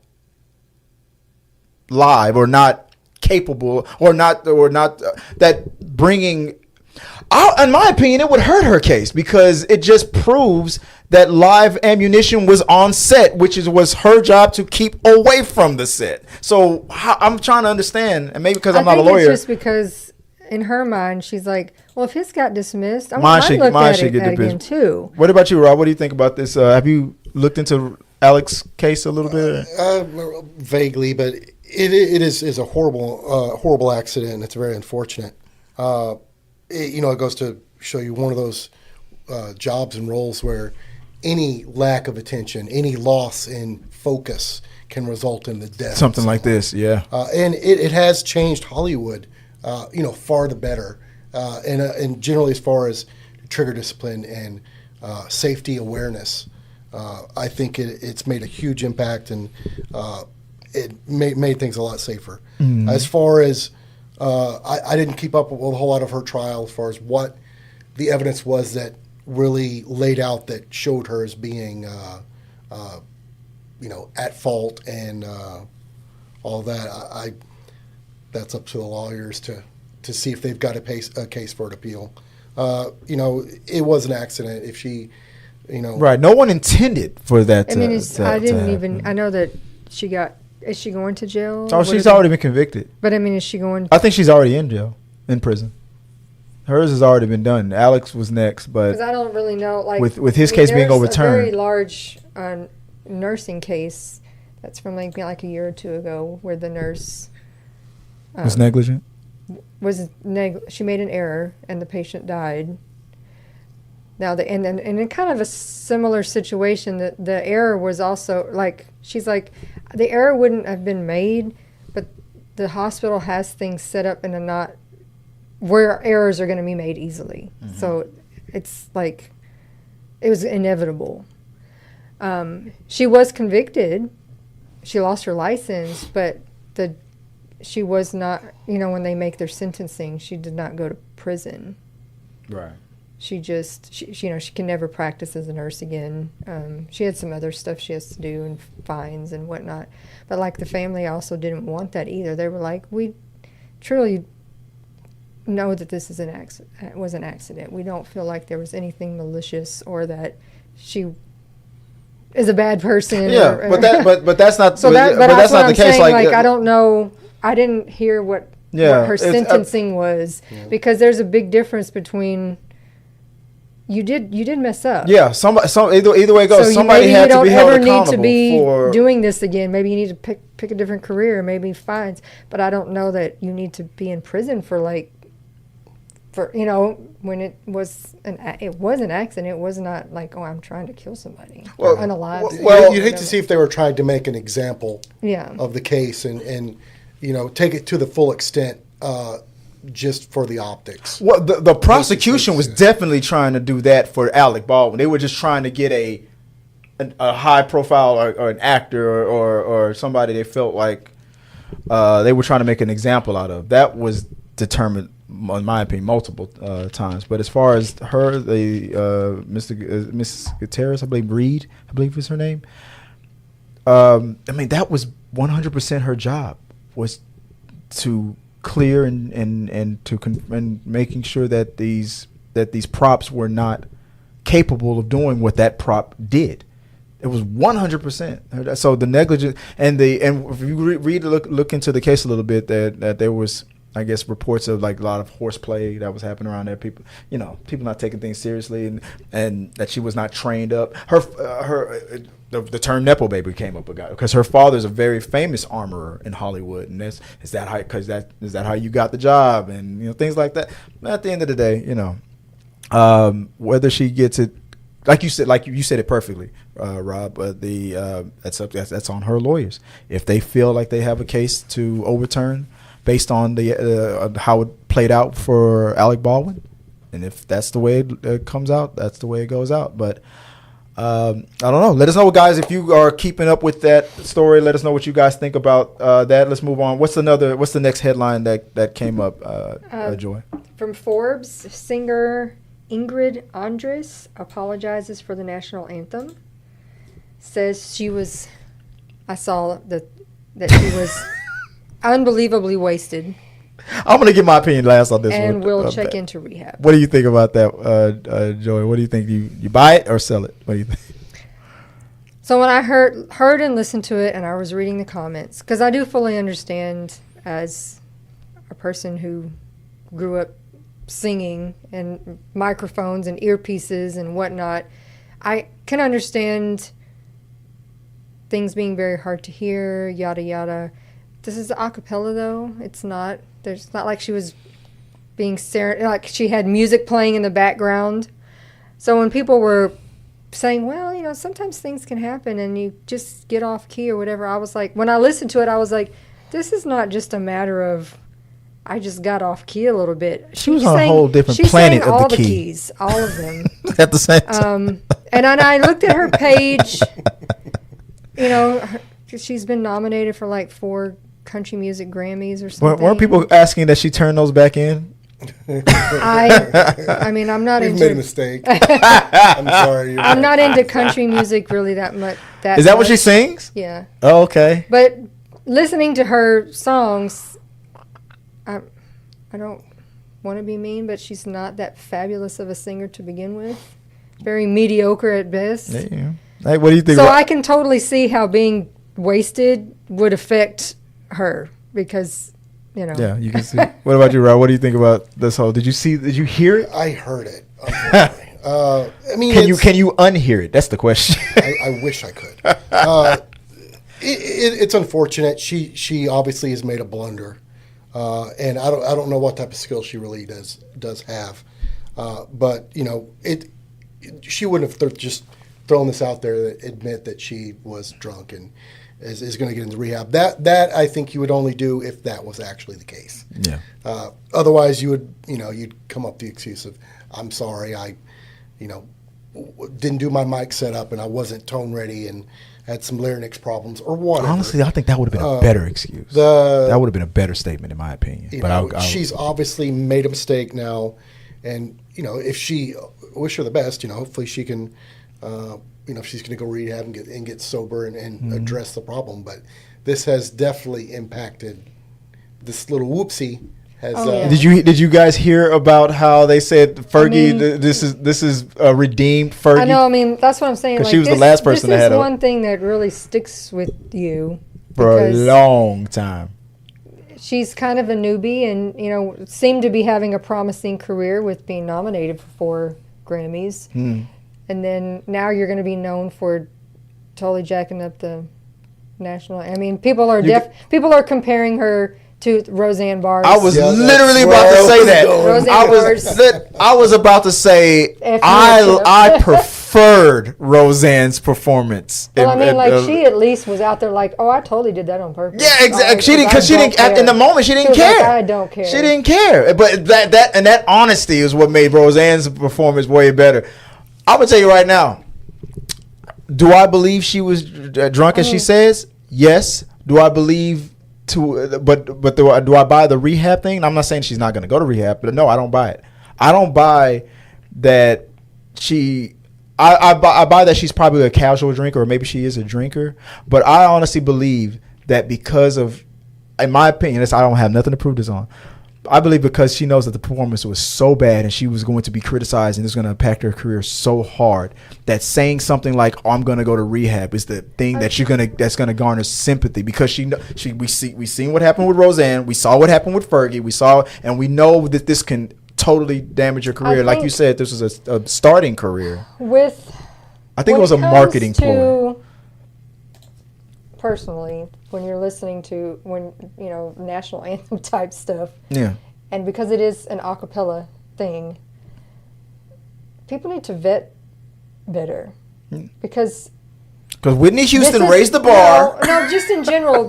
live or not capable or not that bringing. In my opinion, it would hurt her case because it just proves that live ammunition was on set, which was her job to keep away from the set. So I'm trying to understand, and maybe because I'm not a lawyer. It's just because in her mind, she's like, well, if his got dismissed, I might look at it again too. What about you, Rob? What do you think about this? Have you looked into Alex's case a little bit? Vaguely, but it is a horrible accident. It's very unfortunate. It goes to show you one of those jobs and roles where any lack of attention, any loss in focus can result in the death. Something like this, yeah. And it has changed Hollywood, far the better. And generally as far as trigger discipline and safety awareness. I think it's made a huge impact, and it made things a lot safer. As far as I didn't keep up with a whole lot of her trial as far as what the evidence was that really laid out that showed her as being at fault and all that. That's up to the lawyers to see if they've got a case for an appeal. It was an accident. If she, right, no one intended for that. I mean, I didn't even. I know that she got. Is she going to jail? Oh, she's already been convicted. But I mean, is she going? I think she's already in jail, in prison. Hers has already been done. Alex was next, but because I don't really know. Like with his case being overturned, a very large nursing case that's from like a year or two ago, where the nurse was negligent. She made an error and the patient died. Now and in kind of a similar situation, that the error was also like she's like the error wouldn't have been made, but the hospital has things set up in a not where errors are going to be made easily. So it's like it was inevitable. She was convicted. She lost her license, but she was not, when they make their sentencing, she did not go to prison. Right. She can never practice as a nurse again. She had some other stuff she has to do and fines and whatnot. But like the family also didn't want that either. They were like, we truly know that this is was an accident. We don't feel like there was anything malicious or that she is a bad person. Yeah, but that's not. So that's what not I'm the case. saying, I don't know. I didn't hear what her sentencing was because there's a big difference between you did mess up. Yeah, either way it goes. So somebody had to be held accountable. You don't ever need to be doing this again. Maybe you need to pick a different career. Maybe fines. But I don't know that you need to be in prison for when it was an accident. It was not like, oh, I'm trying to kill somebody or unalive. Well, you'd hate to see if they were trying to make an example of the case and take it to the full extent just for the optics. Well, the prosecution was definitely trying to do that for Alec Baldwin. They were just trying to get a high profile or an actor or somebody they felt like they were trying to make an example out of. That was determined, in my opinion, multiple times. But as far as her, Miss Gutierrez, I believe is her name. That was 100% her job, was to clear and making sure that these props were not capable of doing what that prop did. It was 100%. So the negligence and if you look into the case a little bit, that there was, I guess, reports of like a lot of horseplay that was happening around there. People not taking things seriously, and that she was not trained up. The term Nepo baby came up because her father's a very famous armorer in Hollywood, and is that how you got the job, and things like that. At the end of the day, whether she gets it, like you said it perfectly, Rob. That's on her lawyers. If they feel like they have a case to overturn based on the how it played out for Alec Baldwin, and if that's the way it comes out, that's the way it goes out. But I don't know. Let us know, guys, if you are keeping up with that story. Let us know what you guys think about that. Let's move on. What's the next headline that came up, Joy? From Forbes, singer Ingrid Andress apologizes for the national anthem. Says I saw that she was unbelievably wasted. I'm going to give my opinion last on this one. And we'll check into rehab. What do you think about that, Joey? What do you think? You buy it or sell it? What do you think? So when I heard and listened to it, and I was reading the comments, because I do fully understand, as a person who grew up singing and microphones and earpieces and whatnot, I can understand things being very hard to hear, yada yada. This is a cappella, though. It's not. It's not like she was being like she had music playing in the background. So when people were saying, well, sometimes things can happen and you just get off key or whatever, I was like, when I listened to it, I was like, this is not just a matter of I just got off key a little bit. She was on a whole different planet of all the the key. keys, all of them. At the same time. And then I looked at her page. You know, she's been nominated for like 4 country music Grammys or something. Weren't people asking that she turn those back in? I mean, I'm not You've into. made a mistake. I'm sorry. I'm not into country music really that much. Is that what she sings? Yeah. Oh, okay. But listening to her songs, I don't want to be mean, but she's not that fabulous of a singer to begin with. Very mediocre at best. There you go. Hey, what do you think? So I can totally see how being wasted would affect her because, you know. Yeah, you can see. What about you, Rob? What do you think about this whole? Did you hear it? I heard it. Unfortunately. I mean, Can you unhear it? That's the question. I wish I could. It's unfortunate. She obviously has made a blunder, and I don't know what type of skill she really does have. But you know, she wouldn't have just thrown this out there to admit that she was drunk and is going to get into rehab. That I think you would only do if that was actually the case. Yeah. Otherwise, you'd come up with the excuse of, I'm sorry, I didn't do my mic setup and I wasn't tone ready and had some larynx problems or whatever. Honestly, I think that would have been a better excuse. That would have been a better statement, in my opinion. She's obviously made a mistake now, and if she wish her the best, hopefully she can, if she's going to go rehab and get sober and address the problem. But this has definitely impacted this little whoopsie. Did you guys hear about how they said Fergie? This is redeemed Fergie. I know. I mean, that's what I'm saying. Because she was the last person that had This is one thing that really sticks with you for a long time. She's kind of a newbie, and seemed to be having a promising career with being nominated for 4 Grammys, and then now you're going to be known for totally jacking up the national. I mean, people are comparing her to Roseanne Barr. I was literally about to say that. I was about to say I preferred Roseanne's performance. Well, I mean, she at least was out there like, oh, I totally did that on purpose. Yeah, exactly. She didn't. In the moment, she didn't care. Like, I don't care. She didn't care. But that honesty is what made Roseanne's performance way better. I'm gonna tell you right now. Do I believe she was drunk as she says? Yes. Do I believe? But do I buy the rehab thing? I'm not saying she's not going to go to rehab, but no, I don't buy it. I don't buy that I buy that she's probably a casual drinker, or maybe she is a drinker. But I honestly believe that because of, in my opinion, I don't have nothing to prove this on. I believe because she knows that the performance was so bad and she was going to be criticized and it's going to impact her career so hard, that saying something like, "Oh, I'm going to go to rehab," is the thing that's going to garner sympathy, because we seen what happened with Roseanne, we saw what happened with Fergie, and we know that this can totally damage your career. Like you said, this was a starting career. I think it was a marketing ploy. Personally, when you're listening to national anthem type stuff, and because it is an a cappella thing, people need to vet better, because Whitney Houston raised the bar. No, just in general,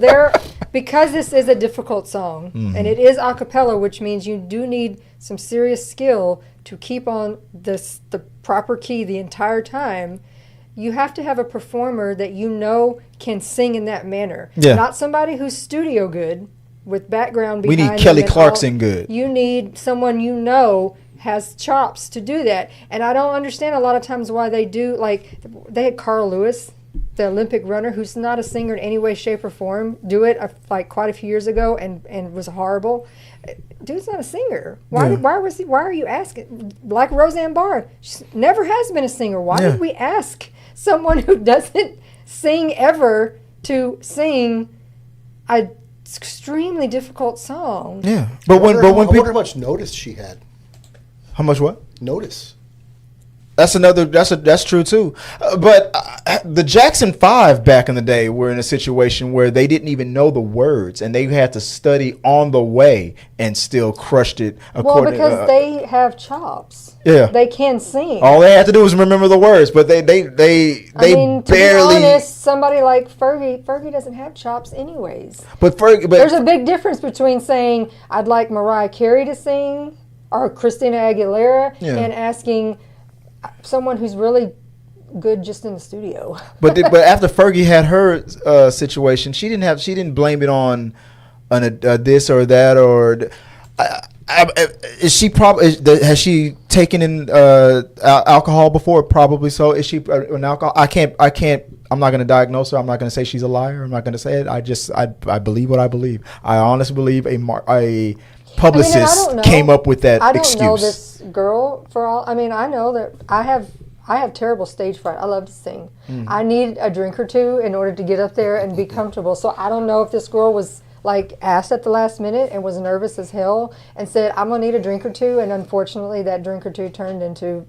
because this is a difficult song, and it is a cappella, which means you do need some serious skill to keep on the proper key the entire time. You have to have a performer that can sing in that manner. Yeah. Not somebody who's studio good with background behind them. We need Kelly Clarkson good. You need someone has chops to do that. And I don't understand a lot of times why they do, like, they had Carl Lewis, the Olympic runner, who's not a singer in any way, shape, or form, do it like quite a few years ago and was horrible. Dude's not a singer. Why are you asking? Like Roseanne Barr, she never has been a singer. Why did we ask someone who doesn't sing ever to sing an extremely difficult song? Yeah, but when people, how much notice she had? How much what? Notice. That's true too. But the Jackson 5 back in the day were in a situation where they didn't even know the words and they had to study on the way and still crushed it. Well, because they have chops. Yeah, they can sing. All they had to do was remember the words, but they barely. To be honest, somebody like Fergie doesn't have chops anyways. But there's a big difference between saying I'd like Mariah Carey to sing or Christina Aguilera and asking someone who's really good just in the studio. But after Fergie had her situation, she didn't blame it on this or that or. Is she has she taken in alcohol before? Probably so. Is she an alcohol? I can't. I'm not going to diagnose her. I'm not going to say she's a liar. I'm not going to say it. I believe what I believe. I honestly believe a publicist came up with that excuse. I don't know this girl for all. I mean, I know that I have terrible stage fright. I love to sing. I need a drink or two in order to get up there and be comfortable. So I don't know if this girl was asked at the last minute and was nervous as hell and said, I'm going to need a drink or two. And unfortunately, that drink or two turned into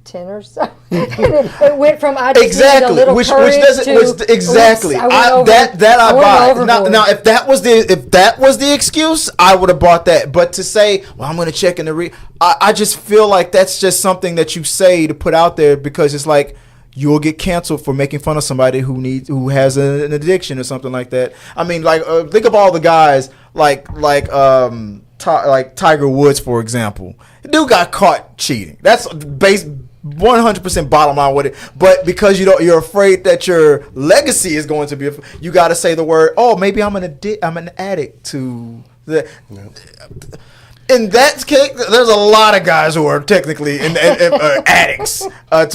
10 or so. it went from I just needed a little courage to exactly. I buy. Now, if that was the excuse, I would have bought that. But to say, well, I'm going to check in the I just feel like that's just something that you say to put out there because it's like, you'll get canceled for making fun of somebody who has an addiction or something like that. I mean, think of all the guys like Tiger Woods, for example. The dude got caught cheating. That's 100% bottom line with it. But because you're afraid that your legacy is going to be, you got to say the word. Oh, maybe I'm an addict to the. No. In that case, there's a lot of guys who are technically addicts. I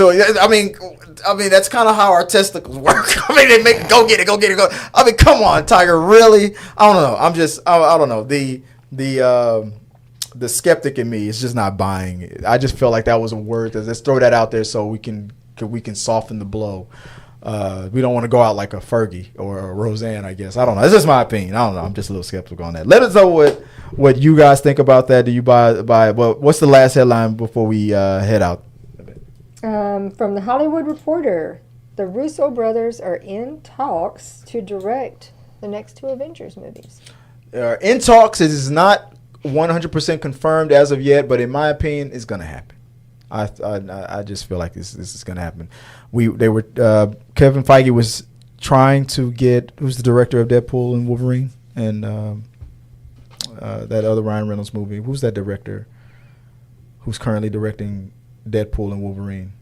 mean, that's kind of how our testicles work. I mean, they make go get it. I mean, come on, Tiger, really? I don't know. I don't know. The skeptic in me is just not buying it. I just feel like that was a word. Let's throw that out there so we can soften the blow. We don't want to go out like a Fergie or a Roseanne, I guess. I don't know. It's just my opinion. I don't know. I'm just a little skeptical on that. Let us know what you guys think about that. Do you buy? Well, what's the last headline before we head out? From the Hollywood Reporter, the Russo brothers are in talks to direct the next two Avengers movies. In talks. It is not 100% confirmed as of yet, but in my opinion, it's going to happen. I just feel like this is going to happen. Kevin Feige was trying to get who's the director of Deadpool and Wolverine and that other Ryan Reynolds movie. Who's that director? Who's currently directing Deadpool and Wolverine?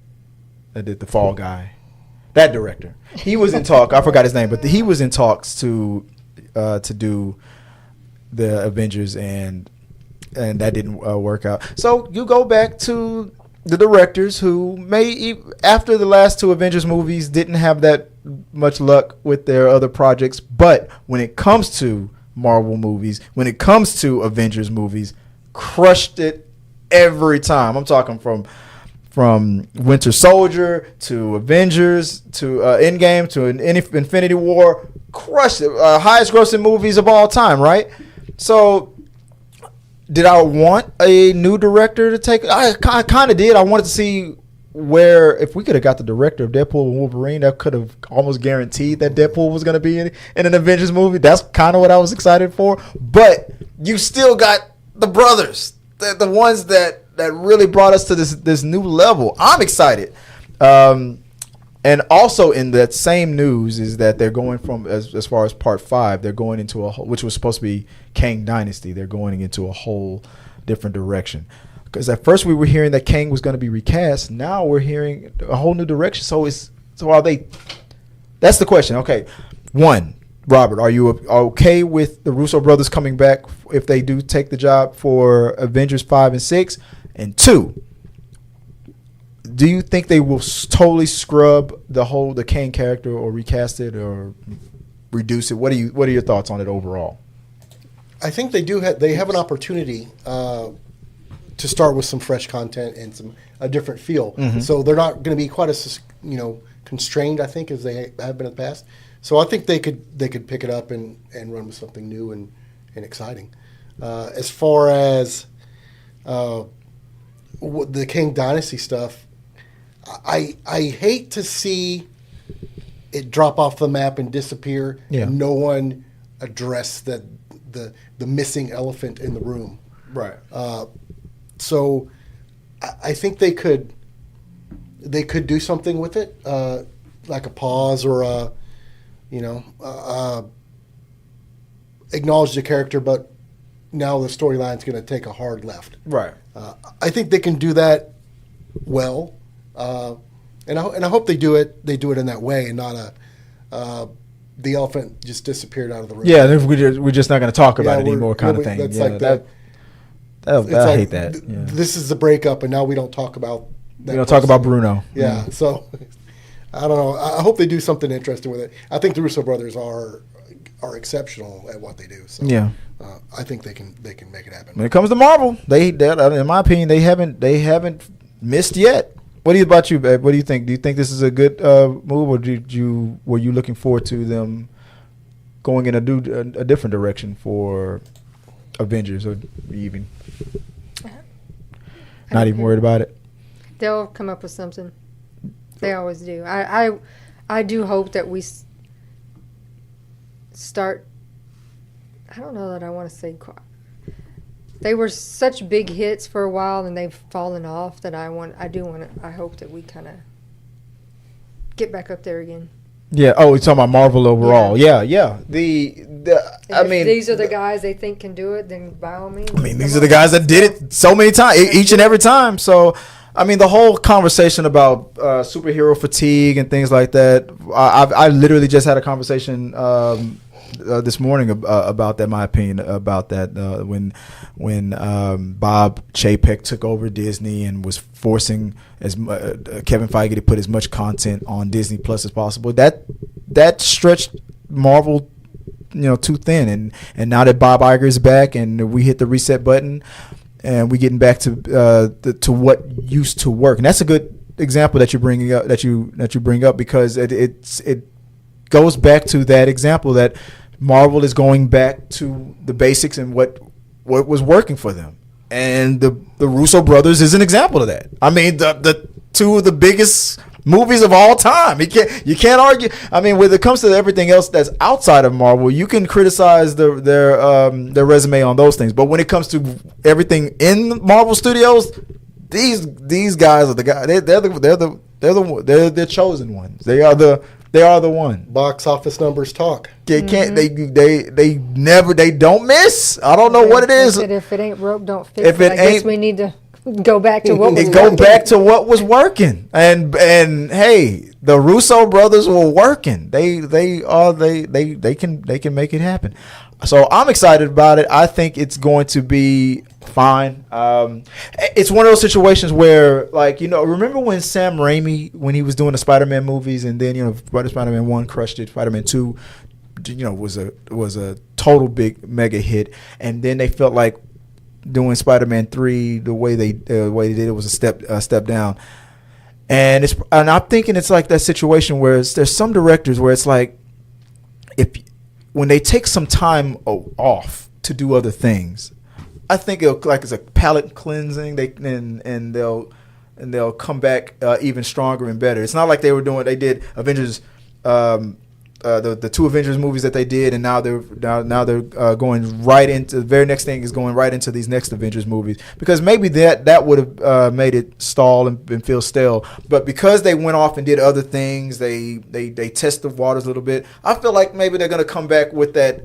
That did The Fall Guy. That director. He was in talk. I forgot his name, but he was in talks to do the Avengers and that didn't work out. So you go back to the directors who after the last two Avengers movies didn't have that much luck with their other projects, but when it comes to Marvel movies, when it comes to Avengers movies, crushed it every time. I'm talking from Winter Soldier to Avengers to Endgame to Infinity War, crushed it. Highest grossing movies of all time, right? So did I want a new director to take? I kind of did. I wanted to see if we could have got the director of Deadpool and Wolverine, that could have almost guaranteed that Deadpool was going to be in an Avengers movie. That's kind of what I was excited for. But you still got the brothers, the ones that really brought us to this new level. I'm excited. And also in that same news is that they're going from, as far as part 5, they're going into which was supposed to be Kang Dynasty. They're going into a whole different direction. Because at first we were hearing that Kang was going to be recast. Now we're hearing a whole new direction. So are they? That's the question. Okay, 1, Robert, are you okay with the Russo brothers coming back if they do take the job for Avengers 5 and 6? And 2, do you think they will totally scrub the Kang character or recast it or reduce it? What are your thoughts on it overall? I think they do. They have an opportunity to start with some fresh content and a different feel. Mm-hmm. So they're not going to be quite as constrained, I think, as they have been in the past. So I think they could pick it up and run with something new and exciting. As far as the Kang Dynasty stuff, I hate to see it drop off the map and disappear. Yeah. And no one address the missing elephant in the room. Right. So I think they could do something with it, like a pause or acknowledge the character, but now the storyline's going to take a hard left. Right. I think they can do that well, and I hope they do it. They do it in that way, and not the elephant just disappeared out of the room. Yeah, we're just not going to talk about it anymore, kind of thing. That's yeah, like that. I hate that. Yeah. This is the breakup, and now we don't talk about. We don't talk about Bruno. Yeah, so I don't know. I hope they do something interesting with it. I think the Russo brothers are exceptional at what they do. So Yeah. I think they can make it happen. When it comes to Marvel, they in my opinion, they haven't missed yet. What about you, babe? What do you think? Do you think this is a good move, or were you looking forward to them going in a different direction for Avengers, or even not even worried about it? They'll come up with something. They always do. I do hope that we start. I don't know that I want to say. They were such big hits for a while, and they've fallen off. That I hope that we kind of get back up there again. Yeah. Oh, it's talking about Marvel overall. Yeah. If these are the guys they think can do it, then by all means. These are the guys that did it so many times, each and every time. So, the whole conversation about superhero fatigue and things like that. I literally just had a conversation this morning about that. My opinion about that when Bob Chapek took over Disney and was forcing Kevin Feige to put as much content on Disney Plus as possible. That stretched Marvel, too thin. And now that Bob Iger is back and we hit the reset button, and we're getting back to what used to work. And that's a good example that you're bringing up. That you bring up because it goes back to that example that Marvel is going back to the basics and what was working for them. And the Russo brothers is an example of that. The two of the biggest movies of all time. You can't argue. When it comes to everything else that's outside of Marvel, you can criticize their resume on those things. But when it comes to everything in Marvel Studios, these guys are the guys. They're the chosen ones. They are the one. Box office numbers talk. They can't. They don't miss. I don't know what it is. If it ain't broke, don't fix it. I guess we need to go back to what was working. Go back to what was working. And hey, the Russo brothers were working. They can make it happen. So I'm excited about it. I think it's going to be fine. It's one of those situations where, remember when Sam Raimi, when he was doing the Spider-Man movies, and then Spider-Man 1 crushed it, Spider-Man 2, was a total big mega hit, and then they felt like doing Spider-Man 3 the way they did it was a step down. And I'm thinking it's like that situation where there's some directors where it's like when they take some time off to do other things, I think it's a palate cleansing. They'll come back even stronger and better. It's not like they did Avengers, the two Avengers movies that they did, and now they're going right into the very next thing is going right into these next Avengers movies, because maybe that would have made it stall and feel stale. But because they went off and did other things, they test the waters a little bit. I feel like maybe they're going to come back with that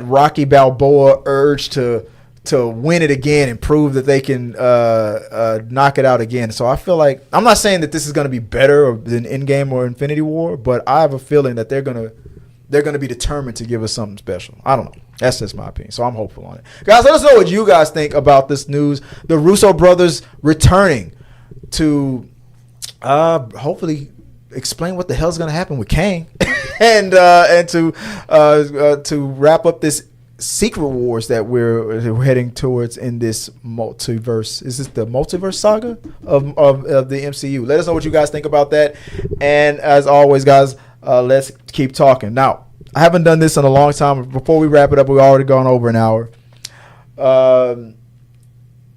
Rocky Balboa urge to win it again and prove that they can knock it out again. So I feel like, I'm not saying that this is going to be better than Endgame or Infinity War, but I have a feeling that they're going to be determined to give us something special. I don't know. That's just my opinion. So I'm hopeful on it. Guys, let us know what you guys think about this news. The Russo brothers returning to hopefully explain what the hell is going to happen with Kang and to wrap up this Secret Wars that we're heading towards in this multiverse. Is this the multiverse saga of the MCU? Let us know what you guys think about that. And as always, guys, let's keep talking. Now, I haven't done this in a long time. Before we wrap it up, we've already gone over an hour.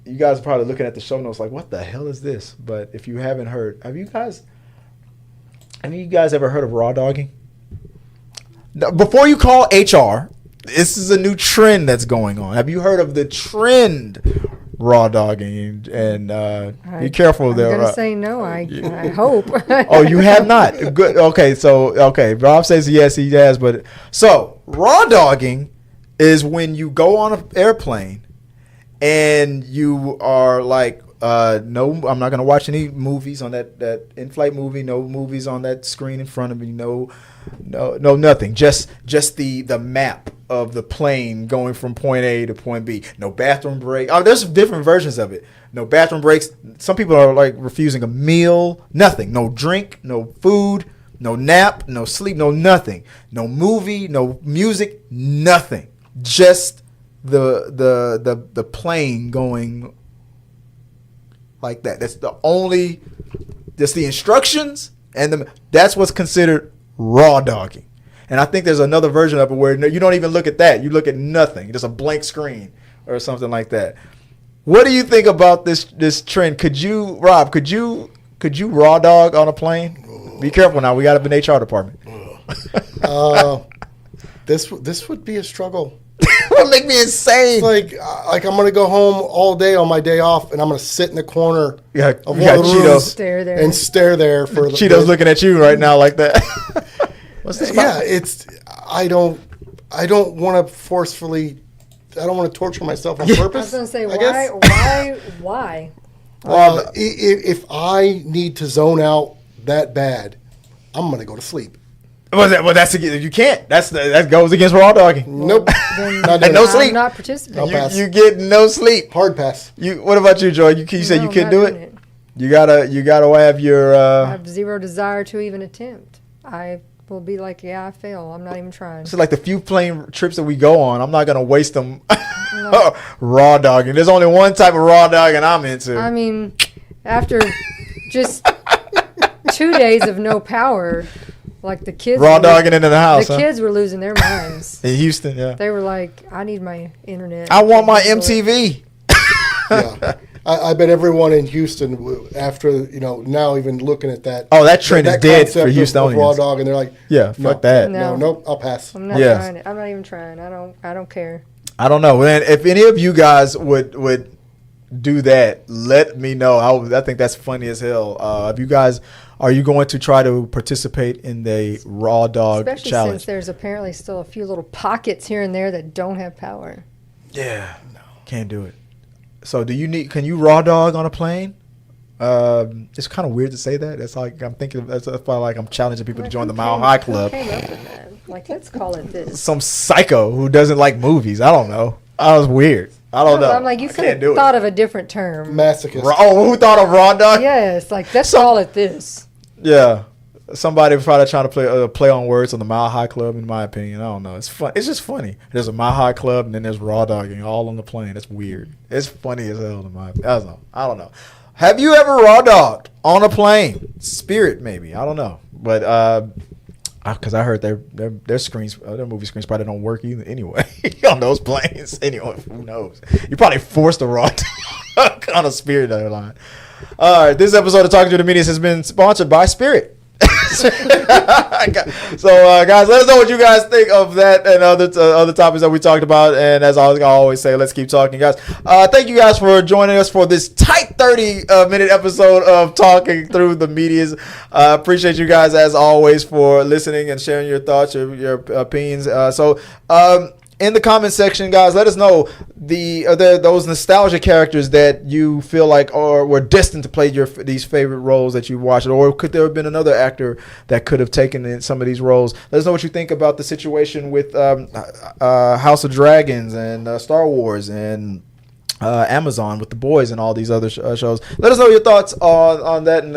you guys are probably looking at the show notes like, what the hell is this? But if you haven't heard, have you guys ever heard of raw dogging? Before you call HR, this is a new trend that's going on. Have you heard of the trend raw dogging? And be careful there. I'm going to say no. I hope. Oh, you have not? Good. Okay, Rob says yes, he has. But so raw dogging is when you go on an airplane and you are like, no, I'm not going to watch any movies on that in-flight movie. No movies on that screen in front of me. No, nothing. Just the map of the plane going from point A to point B. No bathroom break. Oh, there's different versions of it. No bathroom breaks. Some people are like refusing a meal. Nothing. No drink. No food. No nap. No sleep. No nothing. No movie. No music. Nothing. Just the plane going like that. That's the instructions, and that's what's considered raw dogging. And I think there's another version of it where you don't even look at that. You look at nothing. Just a blank screen or something like that. What do you think about this trend? Could you raw dog on a plane? Be careful now. We got up in HR department. This would be a struggle. It would make me insane. It's like I'm gonna go home all day on my day off, and I'm gonna sit in the corner of one of the rooms stare there for the Cheeto's looking at you right now like that. What's this about? Yeah, I don't want to forcefully. I don't want to torture myself on purpose. I was going to say, why? If I need to zone out that bad, I'm gonna go to sleep. Well, that's you can't. That goes against raw dogging. Nope. And no sleep. I'm not participating. You get no sleep. Hard pass. What about you, Joy? You said you couldn't do it. You gotta have your. I have zero desire to even attempt. I will be like, yeah, I fail. I'm not even trying. So like the few plane trips that we go on, I'm not gonna waste them raw dogging. There's only one type of raw dogging I'm into. I mean, after just 2 days of no power. Like the kids raw dogging into the house. The kids were losing their minds. In Houston, yeah. They were like, I need my internet. I want my MTV. Yeah. I bet everyone in Houston, after, now even looking at that. Oh, that trend is dead for Houstonians. Raw dog, and they're like, yeah, fuck that. Nope, I'll pass. I'm not trying it. I'm not even trying. I don't care. I don't know. Man, if any of you guys would do that, let me know. I think that's funny as hell. If you guys... Are you going to try to participate in the raw dog challenge? Especially since there's apparently still a few little pockets here and there that don't have power. Yeah, no, can't do it. So can you raw dog on a plane? It's kind of weird to say that. That's like I'm thinking. That's probably like I'm challenging people to join the Mile High Club. Who came up with that? Like, let's call it this. Some psycho who doesn't like movies. I don't know. That was weird. I don't know. I'm like, you could have thought of a different term. Masochist. Oh, who thought of raw dog? Yes, like let's call it this. Yeah, somebody probably trying to play on words on the Mile High Club. In my opinion, I don't know. It's fun. It's just funny. There's a Mile High Club and then there's raw dogging all on the plane. It's weird. It's funny as hell in my opinion. I don't know. Have you ever raw dogged on a plane? Spirit maybe. I don't know. But because I heard their screens, their movie screens probably don't work either anyway on those planes. Anyway, who knows? You probably forced a raw dog on a Spirit airline. All right, this episode of Talking to the Medias has been sponsored by Spirit. So, guys, let us know what you guys think of that and other topics that we talked about. And as I always say, let's keep talking, guys. Thank you guys for joining us for this tight 30-minute episode of Talking Through the Medias. Appreciate you guys, as always, for listening and sharing your thoughts, your opinions. In the comment section, guys, let us know those nostalgia characters that you feel like were destined to play these favorite roles that you watched, or could there have been another actor that could have taken in some of these roles? Let us know what you think about the situation with House of Dragons and Star Wars and Amazon with The Boys and all these other shows. Let us know your thoughts on that in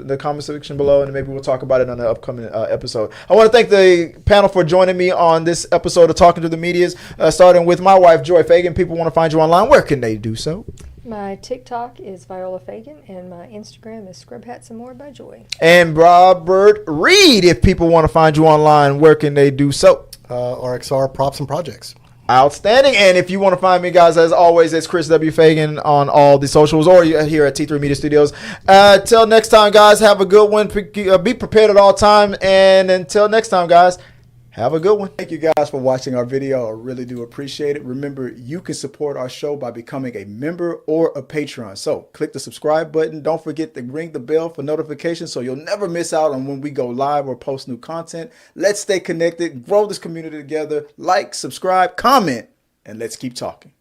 the comment section below, and maybe we'll talk about it on the upcoming episode. I want to thank the panel for joining me on this episode of Talking to the Medias, starting with my wife, Joy Fagan. People want to find you online. Where can they do so? My TikTok is Viola Fagan, and my Instagram is Scrub Hats and More by Joy. And Robert Reed, if people want to find you online, where can they do so? RXR Props and Projects. Outstanding. And if you want to find me, guys, as always, it's Chris W. Fagan on all the socials or here at T3 Media Studios. Till next time, guys, have a good one. Be prepared at all time. And until next time, guys, have a good one. Thank you guys for watching our video. I really do appreciate it. Remember, you can support our show by becoming a member or a Patreon. So click the subscribe button. Don't forget to ring the bell for notifications so you'll never miss out on when we go live or post new content. Let's stay connected, grow this community together. Like, subscribe, comment, and let's keep talking.